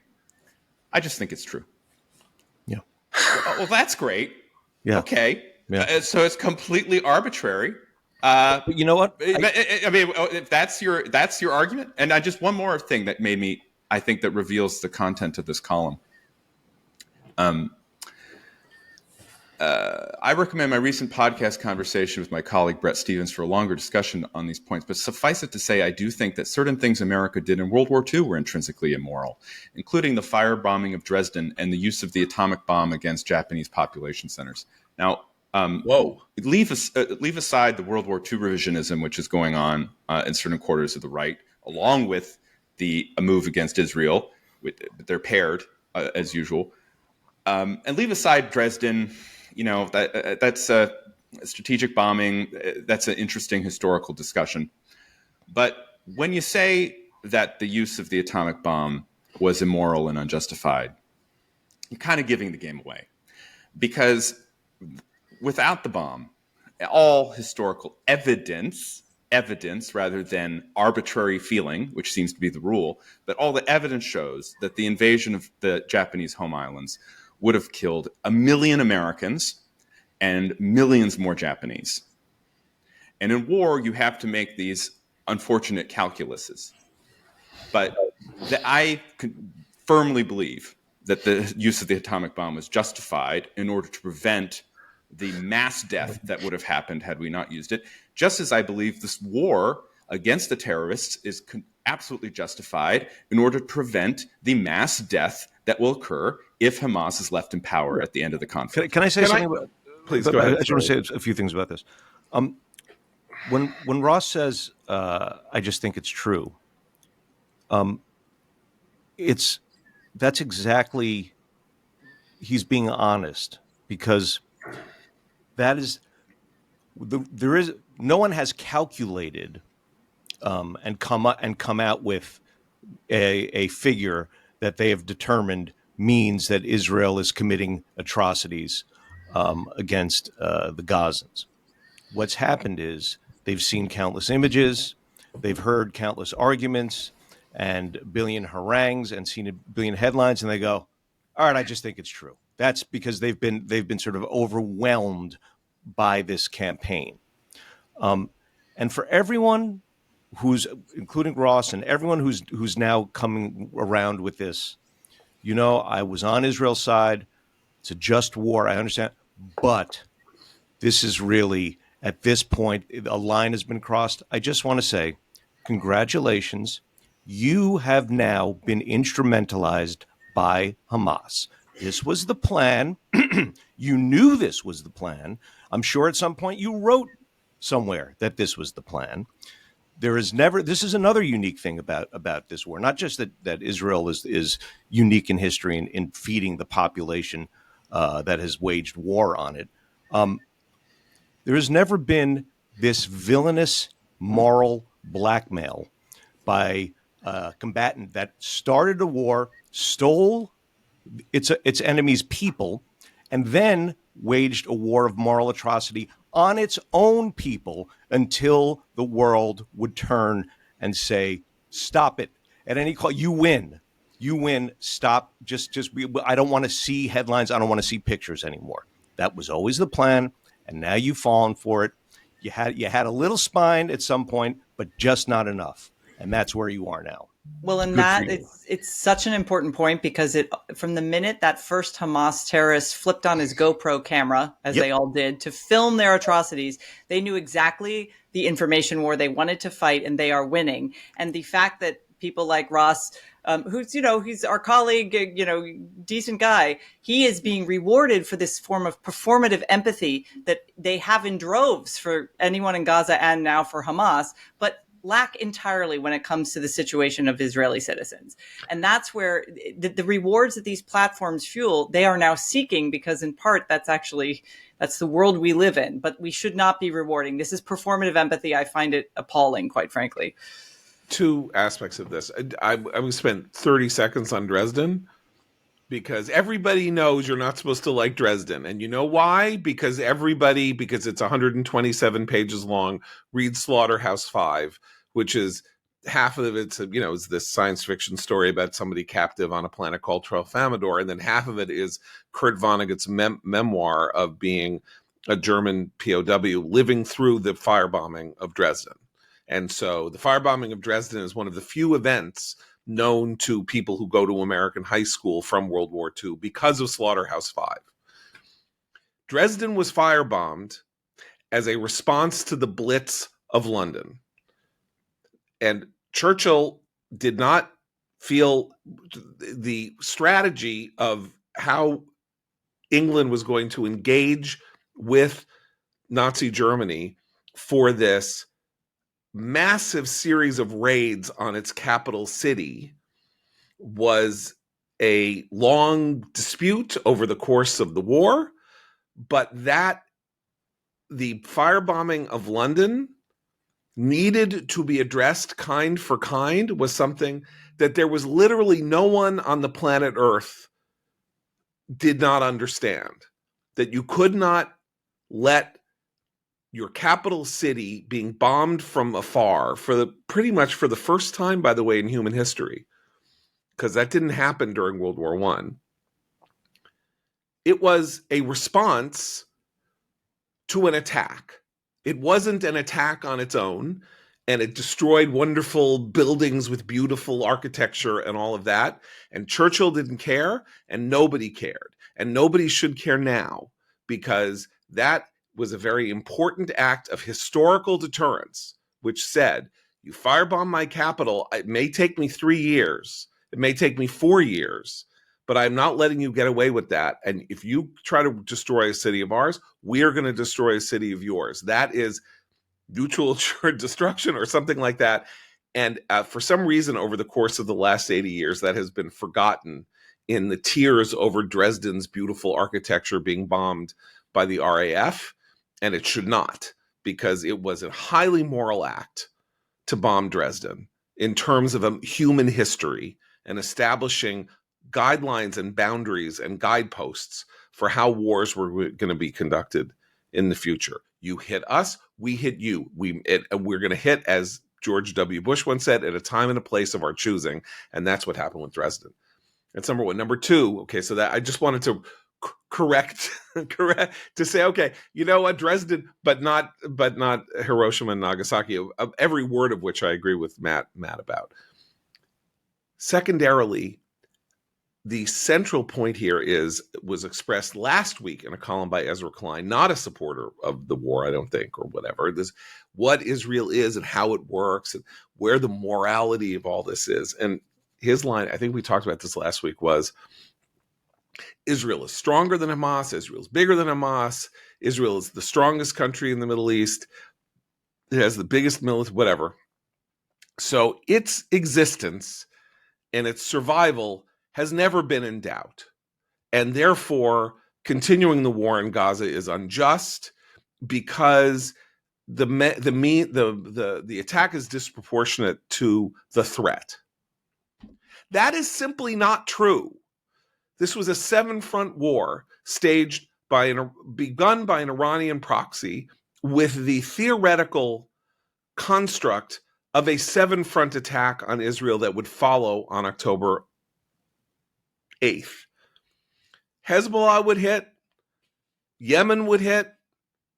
[SPEAKER 2] I just think it's true.
[SPEAKER 4] Yeah.
[SPEAKER 2] Well, that's great.
[SPEAKER 4] Yeah.
[SPEAKER 2] Okay.
[SPEAKER 4] Yeah.
[SPEAKER 2] So it's completely arbitrary.
[SPEAKER 4] But you know what?
[SPEAKER 2] I mean, if that's your argument, and just one more thing that I think that reveals the content of this column. I recommend my recent podcast conversation with my colleague Brett Stevens for a longer discussion on these points. But suffice it to say, I do think that certain things America did in World War II were intrinsically immoral, including the firebombing of Dresden and the use of the atomic bomb against Japanese population centers. Now, leave aside the World War II revisionism, which is going on in certain quarters of the right, along with a move against Israel. They're paired as usual, and leave aside Dresden. That's strategic bombing. That's an interesting historical discussion. But when you say that the use of the atomic bomb was immoral and unjustified, you're kind of giving the game away, because without the bomb, all historical evidence rather than arbitrary feeling, which seems to be the rule, but all the evidence shows that the invasion of the Japanese home islands would have killed 1 million Americans and millions more Japanese. And in war, you have to make these unfortunate calculuses. But I firmly believe that the use of the atomic bomb was justified in order to prevent the mass death that would have happened had we not used it. Just as I believe this war against the terrorists is absolutely justified in order to prevent the mass death that will occur if Hamas is left in power at the end of the conflict.
[SPEAKER 4] Can I say something?
[SPEAKER 1] Please go ahead.
[SPEAKER 4] I just want to say a few things about this. When Ross says, "I just think it's true," that's exactly, he's being honest, because that is there is no one has calculated and come out with a figure that they have determined means that Israel is committing atrocities against the Gazans. What's happened is they've seen countless images, they've heard countless arguments and a billion harangues and seen a billion headlines, and they go, all right, I just think it's true. That's because they've been sort of overwhelmed by this campaign. And for everyone who's, including Ross and everyone who's now coming around with this, I was on Israel's side. It's a just war. I understand. But this is really, at this point, a line has been crossed. I just want to say, congratulations. You have now been instrumentalized by Hamas. This was the plan. You knew this was the plan. I'm sure at some point you wrote somewhere that this was the plan. This is another unique thing about this war. Not just that Israel is unique in history in feeding the population that has waged war on it. There has never been this villainous moral blackmail by a combatant that started a war, stole its enemy's people, and then waged a war of moral atrocity on its own people until the world would turn and say, stop it. At any cost, you win. Stop. I don't want to see headlines. I don't want to see pictures anymore. That was always the plan. And now you've fallen for it. You had a little spine at some point, but just not enough. And that's where you are now.
[SPEAKER 3] Well, and Matt, it's such an important point, because from the minute that first Hamas terrorist flipped on his GoPro camera, as they all did, to film their atrocities, they knew exactly the information war they wanted to fight, and they are winning. And the fact that people like Ross who's, he's our colleague, decent guy. He is being rewarded for this form of performative empathy that they have in droves for anyone in Gaza and now for Hamas, but lack entirely when it comes to the situation of Israeli citizens. And that's where the rewards that these platforms fuel, they are now seeking, because in part that's the world we live in, but we should not be rewarding. This is performative empathy. I find it appalling, quite frankly.
[SPEAKER 1] Two aspects of this. I would spend 30 seconds on Dresden, because everybody knows you're not supposed to like Dresden. And you know why? Because it's 127 pages long, read Slaughterhouse-Five, which is half of it's, is this science fiction story about somebody captive on a planet called Tralfamador. And then half of it is Kurt Vonnegut's memoir of being a German POW living through the firebombing of Dresden. And so the firebombing of Dresden is one of the few events known to people who go to American high school from World War II because of Slaughterhouse-Five. Dresden was firebombed as a response to the Blitz of London. And Churchill did not feel the strategy of how England was going to engage with Nazi Germany for this massive series of raids on its capital city was a long dispute over the course of the war, but that the firebombing of London needed to be addressed kind for kind was something that there was literally no one on the planet Earth did not understand. That you could not let your capital city being bombed from afar pretty much for the first time, by the way, in human history, because that didn't happen during World War I. It was a response to an attack. It wasn't an attack on its own, and it destroyed wonderful buildings with beautiful architecture and all of that. And Churchill didn't care, and nobody cared. And nobody should care now, because that was a very important act of historical deterrence, which said, you firebomb my capital, it may take me 3 years, it may take me 4 years, but I'm not letting you get away with that. And if you try to destroy a city of ours, we are going to destroy a city of yours. That is mutual assured destruction or something like that. And for some reason, over the course of the last 80 years, that has been forgotten in the tears over Dresden's beautiful architecture being bombed by the RAF. And it should not, because it was a highly moral act to bomb Dresden in terms of a human history and establishing guidelines and boundaries and guideposts for how wars were going to be conducted in the future. You hit us, we hit you. And we're going to hit, as George W. Bush once said, at a time and a place of our choosing. And that's what happened with Dresden. That's number one. Number two, okay, so that I just wanted to correct to say, okay, you know what, Dresden, but not Hiroshima and Nagasaki, every word of which I agree with Matt about. Secondarily, the central point here was expressed last week in a column by Ezra Klein, not a supporter of the war, I don't think, or whatever. This what Israel is and how it works and where the morality of all this is. And his line, I think we talked about this last week, was Israel is stronger than Hamas. Israel is bigger than Hamas. Israel is the strongest country in the Middle East. It has the biggest military, whatever. So its existence and its survival has never been in doubt. And therefore, continuing the war in Gaza is unjust because the attack is disproportionate to the threat. That is simply not true. This was a 7-front war begun by an Iranian proxy with the theoretical construct of a 7-front attack on Israel that would follow on October 8th. Hezbollah would hit, Yemen would hit,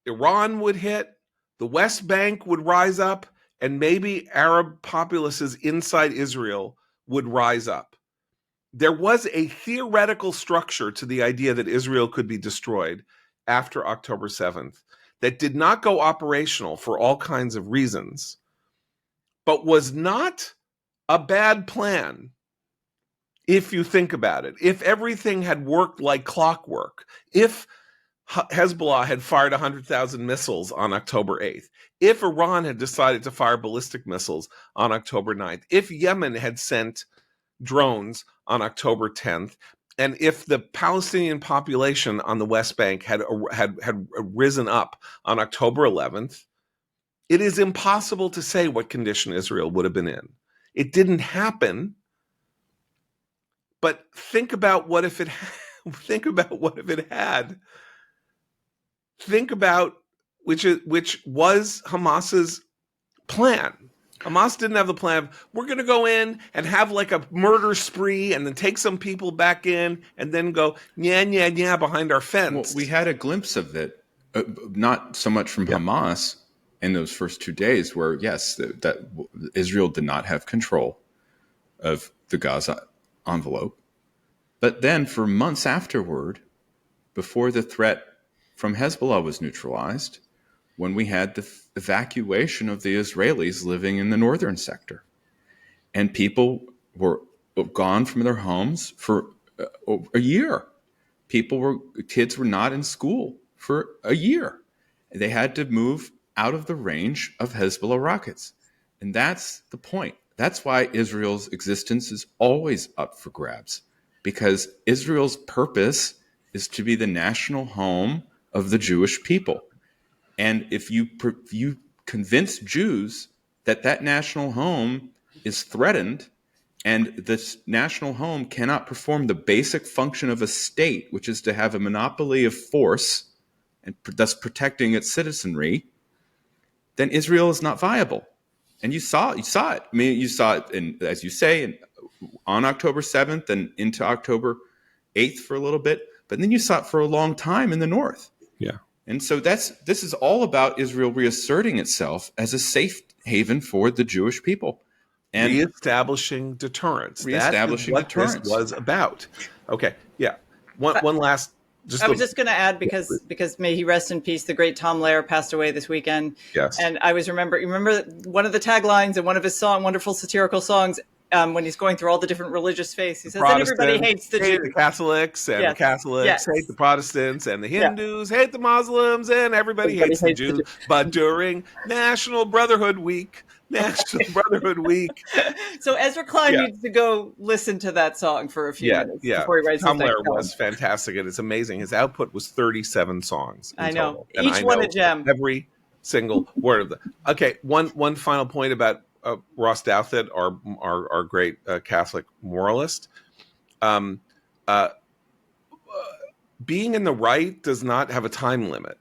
[SPEAKER 1] Iran would hit, the West Bank would rise up, and maybe Arab populaces inside Israel would rise up. There was a theoretical structure to the idea that Israel could be destroyed after October 7th that did not go operational for all kinds of reasons, but was not a bad plan If you think about it, if everything had worked like clockwork, if Hezbollah had fired 100,000 missiles on October 8th, if Iran had decided to fire ballistic missiles on October 9th, if Yemen had sent drones on October 10th, and if the Palestinian population on the West Bank had risen up on October 11th, it is impossible to say what condition Israel would have been in. It didn't happen, but think about what if it think about what if it had. Think about which was Hamas's plan. Hamas didn't have the plan of, we're going to go in and have like a murder spree and then take some people back in and then go, behind our fence.
[SPEAKER 2] Well, we had a glimpse of it, not so much from Hamas in those first 2 days where, yes, that Israel did not have control of the Gaza envelope. But then for months afterward, before the threat from Hezbollah was neutralized, when we had the evacuation of the Israelis living in the northern sector. And people were gone from their homes for a year. Kids were not in school for a year. They had to move out of the range of Hezbollah rockets. And that's the point. That's why Israel's existence is always up for grabs, because Israel's purpose is to be the national home of the Jewish people. And if you convince Jews that national home is threatened and this national home cannot perform the basic function of a state, which is to have a monopoly of force and thus protecting its citizenry, then Israel is not viable. And you saw it. I mean, you saw it, as you say, on October 7th and into October 8th for a little bit. But then you saw it for a long time in the north.
[SPEAKER 1] Yeah.
[SPEAKER 2] And so this is all about Israel reasserting itself as a safe haven for the Jewish people. And
[SPEAKER 1] reestablishing deterrence.
[SPEAKER 2] Reestablishing
[SPEAKER 1] that is what
[SPEAKER 2] deterrence.
[SPEAKER 1] This was about. Okay. Yeah. One last.
[SPEAKER 3] I was just going to add, because may he rest in peace, the great Tom Lehrer passed away this weekend.
[SPEAKER 1] Yes.
[SPEAKER 3] And I was remember one of the taglines in one of his wonderful satirical songs, when he's going through all the different religious faiths, he says, and everybody hates the Jews.
[SPEAKER 1] The Catholics, and
[SPEAKER 3] yes.
[SPEAKER 1] the Catholics
[SPEAKER 3] yes.
[SPEAKER 1] hate the Protestants, and the Hindus hate the Muslims, and everybody hates the Jews. But during National Brotherhood Week,
[SPEAKER 3] So Ezra Klein needs to go listen to that song for a few minutes before he writes
[SPEAKER 1] Tom Lehrer was fantastic, and it's amazing. His output was 37 songs.
[SPEAKER 3] I know.
[SPEAKER 1] Total.
[SPEAKER 3] Each one a gem.
[SPEAKER 1] Every single word of them. Okay, one final point about Ross Douthat, our great Catholic moralist. Being in the right does not have a time limit.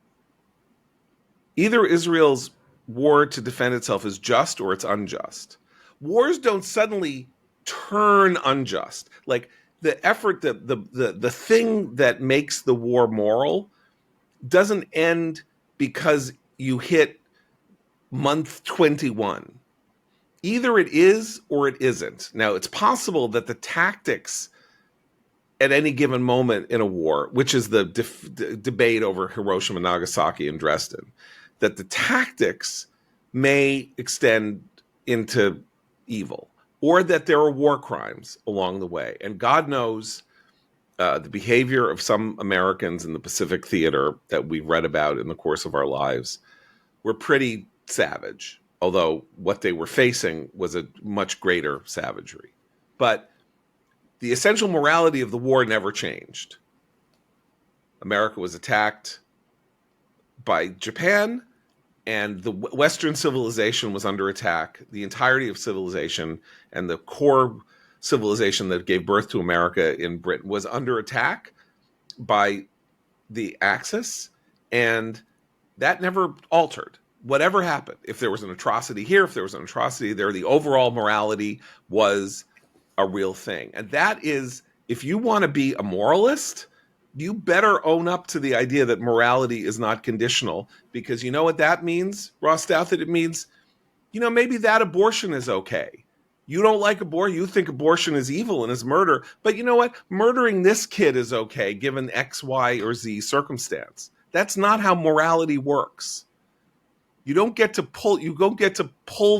[SPEAKER 1] Either Israel's war to defend itself is just or it's unjust. Wars don't suddenly turn unjust. Like the effort, the thing that makes the war moral doesn't end because you hit month 21. Either it is or it isn't. Now, it's possible that the tactics at any given moment in a war, which is the debate over Hiroshima, Nagasaki, and Dresden, that the tactics may extend into evil, or that there are war crimes along the way. And God knows the behavior of some Americans in the Pacific theater that we've read about in the course of our lives were pretty savage, although what they were facing was a much greater savagery. But the essential morality of the war never changed. America was attacked by Japan, and the Western civilization was under attack. The entirety of civilization and the core civilization that gave birth to America in Britain was under attack by the Axis, and that never altered. Whatever happened, if there was an atrocity here, if there was an atrocity there, the overall morality was a real thing. And that is, if you want to be a moralist, you better own up to the idea that morality is not conditional, because you know what that means, Ross Douthat? It means, maybe that abortion is okay. You don't like abortion, you think abortion is evil and is murder, but you know what? Murdering this kid is okay given X, Y, or Z circumstance. That's not how morality works. You don't get to pull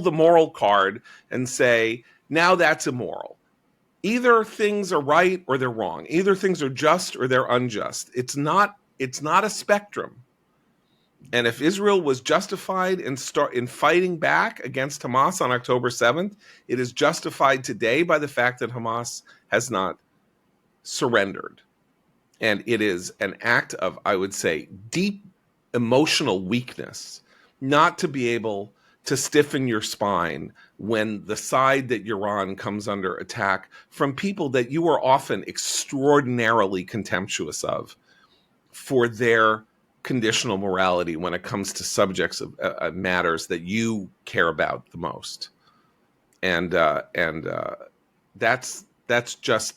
[SPEAKER 1] the moral card and say, now that's immoral. either things are right or they're wrong. Either things are just or they're unjust. It's not a spectrum. And if Israel was justified in fighting back against Hamas on October 7th, it is justified today by the fact that Hamas has not surrendered. And it is an act of, I would say, deep emotional weakness not to be able to stiffen your spine when the side that you're on comes under attack from people that you are often extraordinarily contemptuous of for their conditional morality when it comes to subjects of matters that you care about the most. And that's just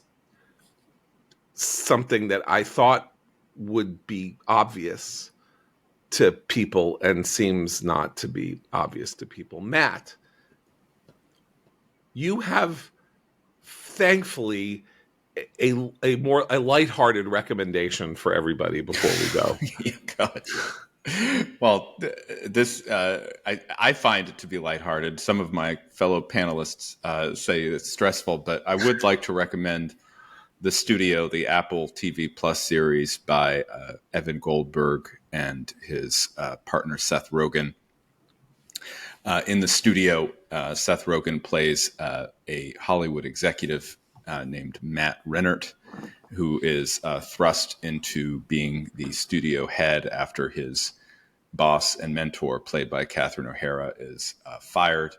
[SPEAKER 1] something that I thought would be obvious to people and seems not to be obvious to people. Matt, you have thankfully a lighthearted recommendation for everybody before we go.
[SPEAKER 2] Yeah, God. Well, this I find it to be lighthearted. Some of my fellow panelists say it's stressful, but I would like to recommend The Studio, the Apple TV Plus series by Evan Goldberg and his partner Seth Rogen. In The Studio, Seth Rogen plays a Hollywood executive named Matt Rennert, who is thrust into being the studio head after his boss and mentor, played by Catherine O'Hara, is fired.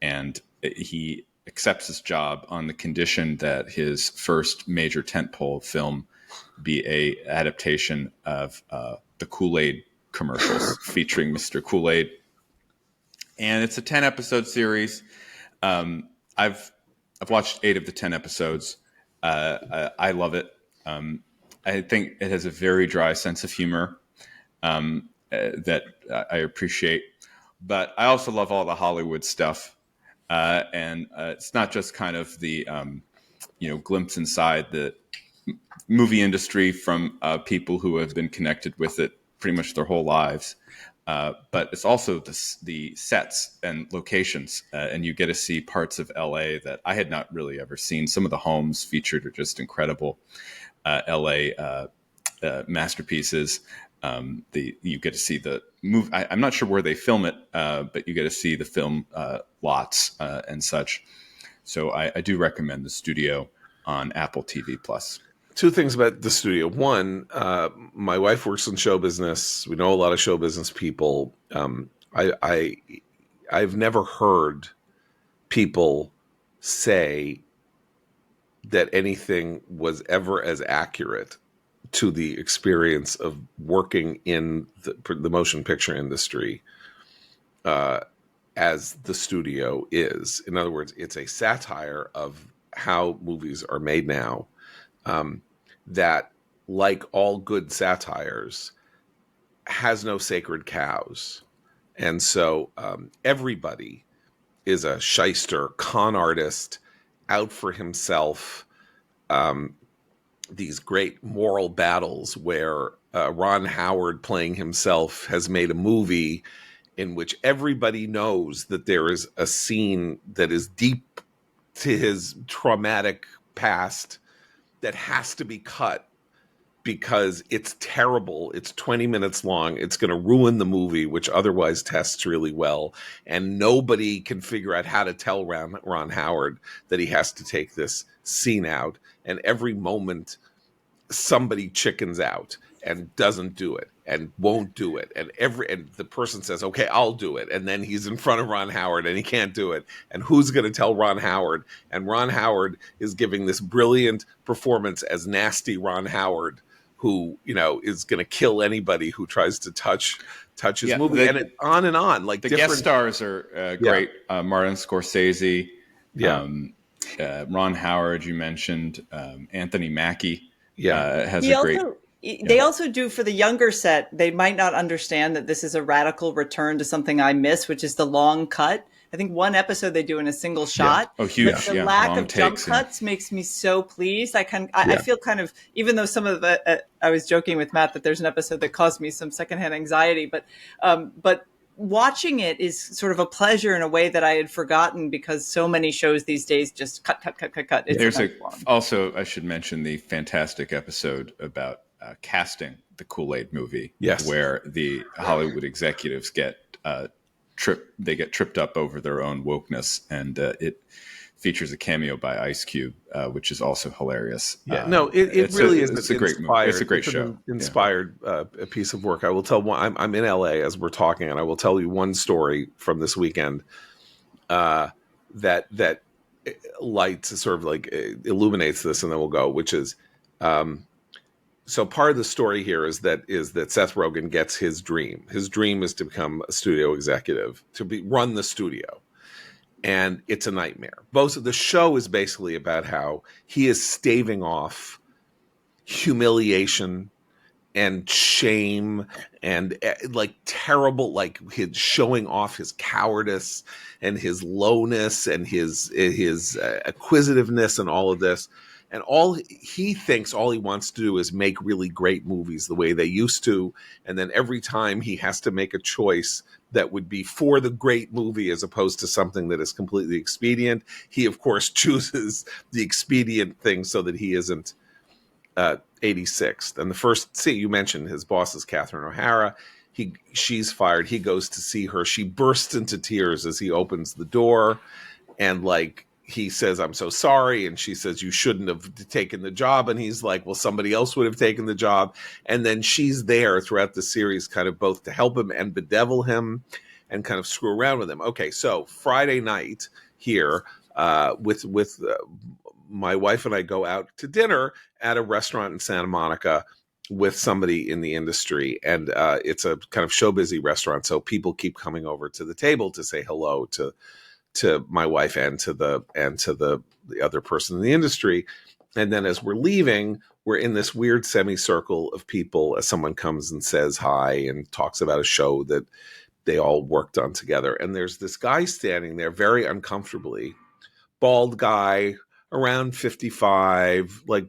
[SPEAKER 2] And he accepts his job on the condition that his first major tentpole film be a adaptation of the Kool-Aid commercials featuring Mr. Kool-Aid. And it's a 10-episode series. I've watched 8 of the 10 episodes. I love it. I think it has a very dry sense of humor that I appreciate. But I also love all the Hollywood stuff. And it's not just kind of the glimpse inside the movie industry from people who have been connected with it pretty much their whole lives. But it's also the sets and locations, and you get to see parts of LA that I had not really ever seen. Some of the homes featured are just incredible. LA masterpieces. You get to see the movie. I'm not sure where they film it, but you get to see the film lots and such. So I do recommend The Studio on Apple TV Plus.
[SPEAKER 1] 2 things about The Studio. One, my wife works in show business. We know a lot of show business people. I've never heard people say that anything was ever as accurate to the experience of working in the motion picture industry as The Studio is. In other words, it's a satire of how movies are made now. That, like all good satires, has no sacred cows. And so everybody is a shyster, con artist, out for himself. These great moral battles where Ron Howard playing himself has made a movie in which everybody knows that there is a scene that is deep to his traumatic past that has to be cut because it's terrible. It's 20 minutes long. It's going to ruin the movie, which otherwise tests really well. And nobody can figure out how to tell Ron Howard that he has to take this scene out. And every moment somebody chickens out and doesn't do it and won't do it. And the person says, okay, I'll do it. And then he's in front of Ron Howard and he can't do it. And who's going to tell Ron Howard? And Ron Howard is giving this brilliant performance as nasty Ron Howard, who, is going to kill anybody who tries to touch his movie. And on and on. Like
[SPEAKER 2] the guest stars are great. Yeah. Martin Scorsese, Ron Howard, you mentioned, Anthony Mackie. Has a great...
[SPEAKER 3] They also do, for the younger set, they might not understand that this is a radical return to something I miss, which is the long cut. I think one episode they do in a single shot.
[SPEAKER 2] Yeah. Oh, huge.
[SPEAKER 3] But the lack of jump cuts makes me so pleased. I feel kind of, even though some of the, I was joking with Matt that there's an episode that caused me some secondhand anxiety, but watching it is sort of a pleasure in a way that I had forgotten, because so many shows these days just cut.
[SPEAKER 2] There's also, I should mention the fantastic episode about casting the Kool-Aid movie,
[SPEAKER 1] Yes,
[SPEAKER 2] where the Hollywood executives get tripped up over their own wokeness, and it features a cameo by Ice Cube, which is also hilarious.
[SPEAKER 1] Yeah, no, it really is.
[SPEAKER 2] It's a great movie. It's a great show.
[SPEAKER 1] Inspired a piece of work. I will tell one. I'm in LA as we're talking, and I will tell you one story from this weekend that lights sort of like illuminates this, and then we'll go. Which is, so part of the story here is that Seth Rogen gets his dream. His dream is to become a studio executive, run the studio. And it's a nightmare. Both of the show is basically about how he is staving off humiliation and shame and like terrible, like his showing off his cowardice and his lowness and his acquisitiveness and all of this. And all he wants to do is make really great movies the way they used to. And then every time he has to make a choice that would be for the great movie as opposed to something that is completely expedient, he, of course, chooses the expedient thing so that he isn't 86th. And the first, see, you mentioned his boss is Catherine O'Hara. She's fired. He goes to see her. She bursts into tears as he opens the door. And like, he says, "I'm so sorry." And she says, "You shouldn't have taken the job." And he's like, "Well, somebody else would have taken the job." And then she's there throughout the series, kind of both to help him and bedevil him and kind of screw around with him. Okay, so Friday night here with my wife and I go out to dinner at a restaurant in Santa Monica with somebody in the industry. And it's a kind of show busy restaurant. So people keep coming over to the table to say hello to my wife and to the other person in the industry. And then as we're leaving, we're in this weird semicircle of people as someone comes and says hi and talks about a show that they all worked on together. And there's this guy standing there very uncomfortably, bald guy, around 55, like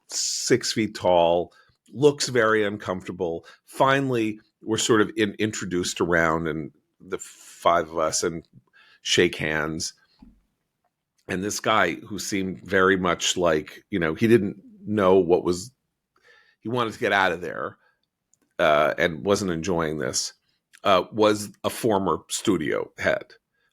[SPEAKER 1] 6 feet tall, looks very uncomfortable. Finally, we're sort of introduced around, and the five of us, and shake hands. And this guy, who seemed very much like, he didn't know he wanted to get out of there and wasn't enjoying this, was a former studio head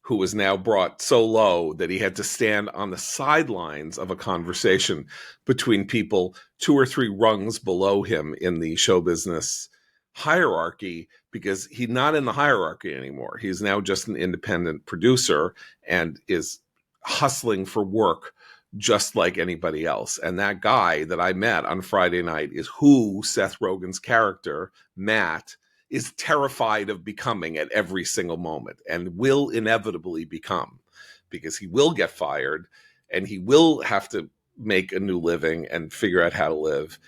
[SPEAKER 1] who was now brought so low that he had to stand on the sidelines of a conversation between people 2 or 3 rungs below him in the show business hierarchy, because he's not in the hierarchy anymore. He's now just an independent producer and is hustling for work just like anybody else. And that guy that I met on Friday night is who Seth Rogen's character, Matt, is terrified of becoming at every single moment, and will inevitably become, because he will get fired and he will have to make a new living and figure out how to live.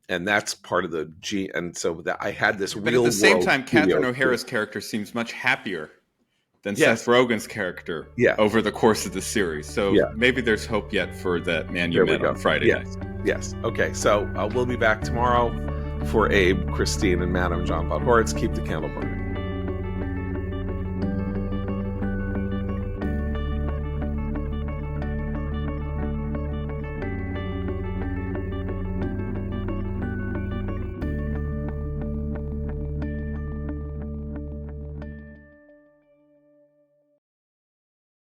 [SPEAKER 1] And that's part of the and so that I had this
[SPEAKER 2] but
[SPEAKER 1] real.
[SPEAKER 2] But at the same time, Catherine O'Hara's character seems much happier than Seth Rogen's character over the course of the series. So maybe there's hope yet for that man you met on Friday night.
[SPEAKER 1] Yes. Okay. So we'll be back tomorrow for Abe, Christine, and Madam John Bob Horitz. Keep the candle burning.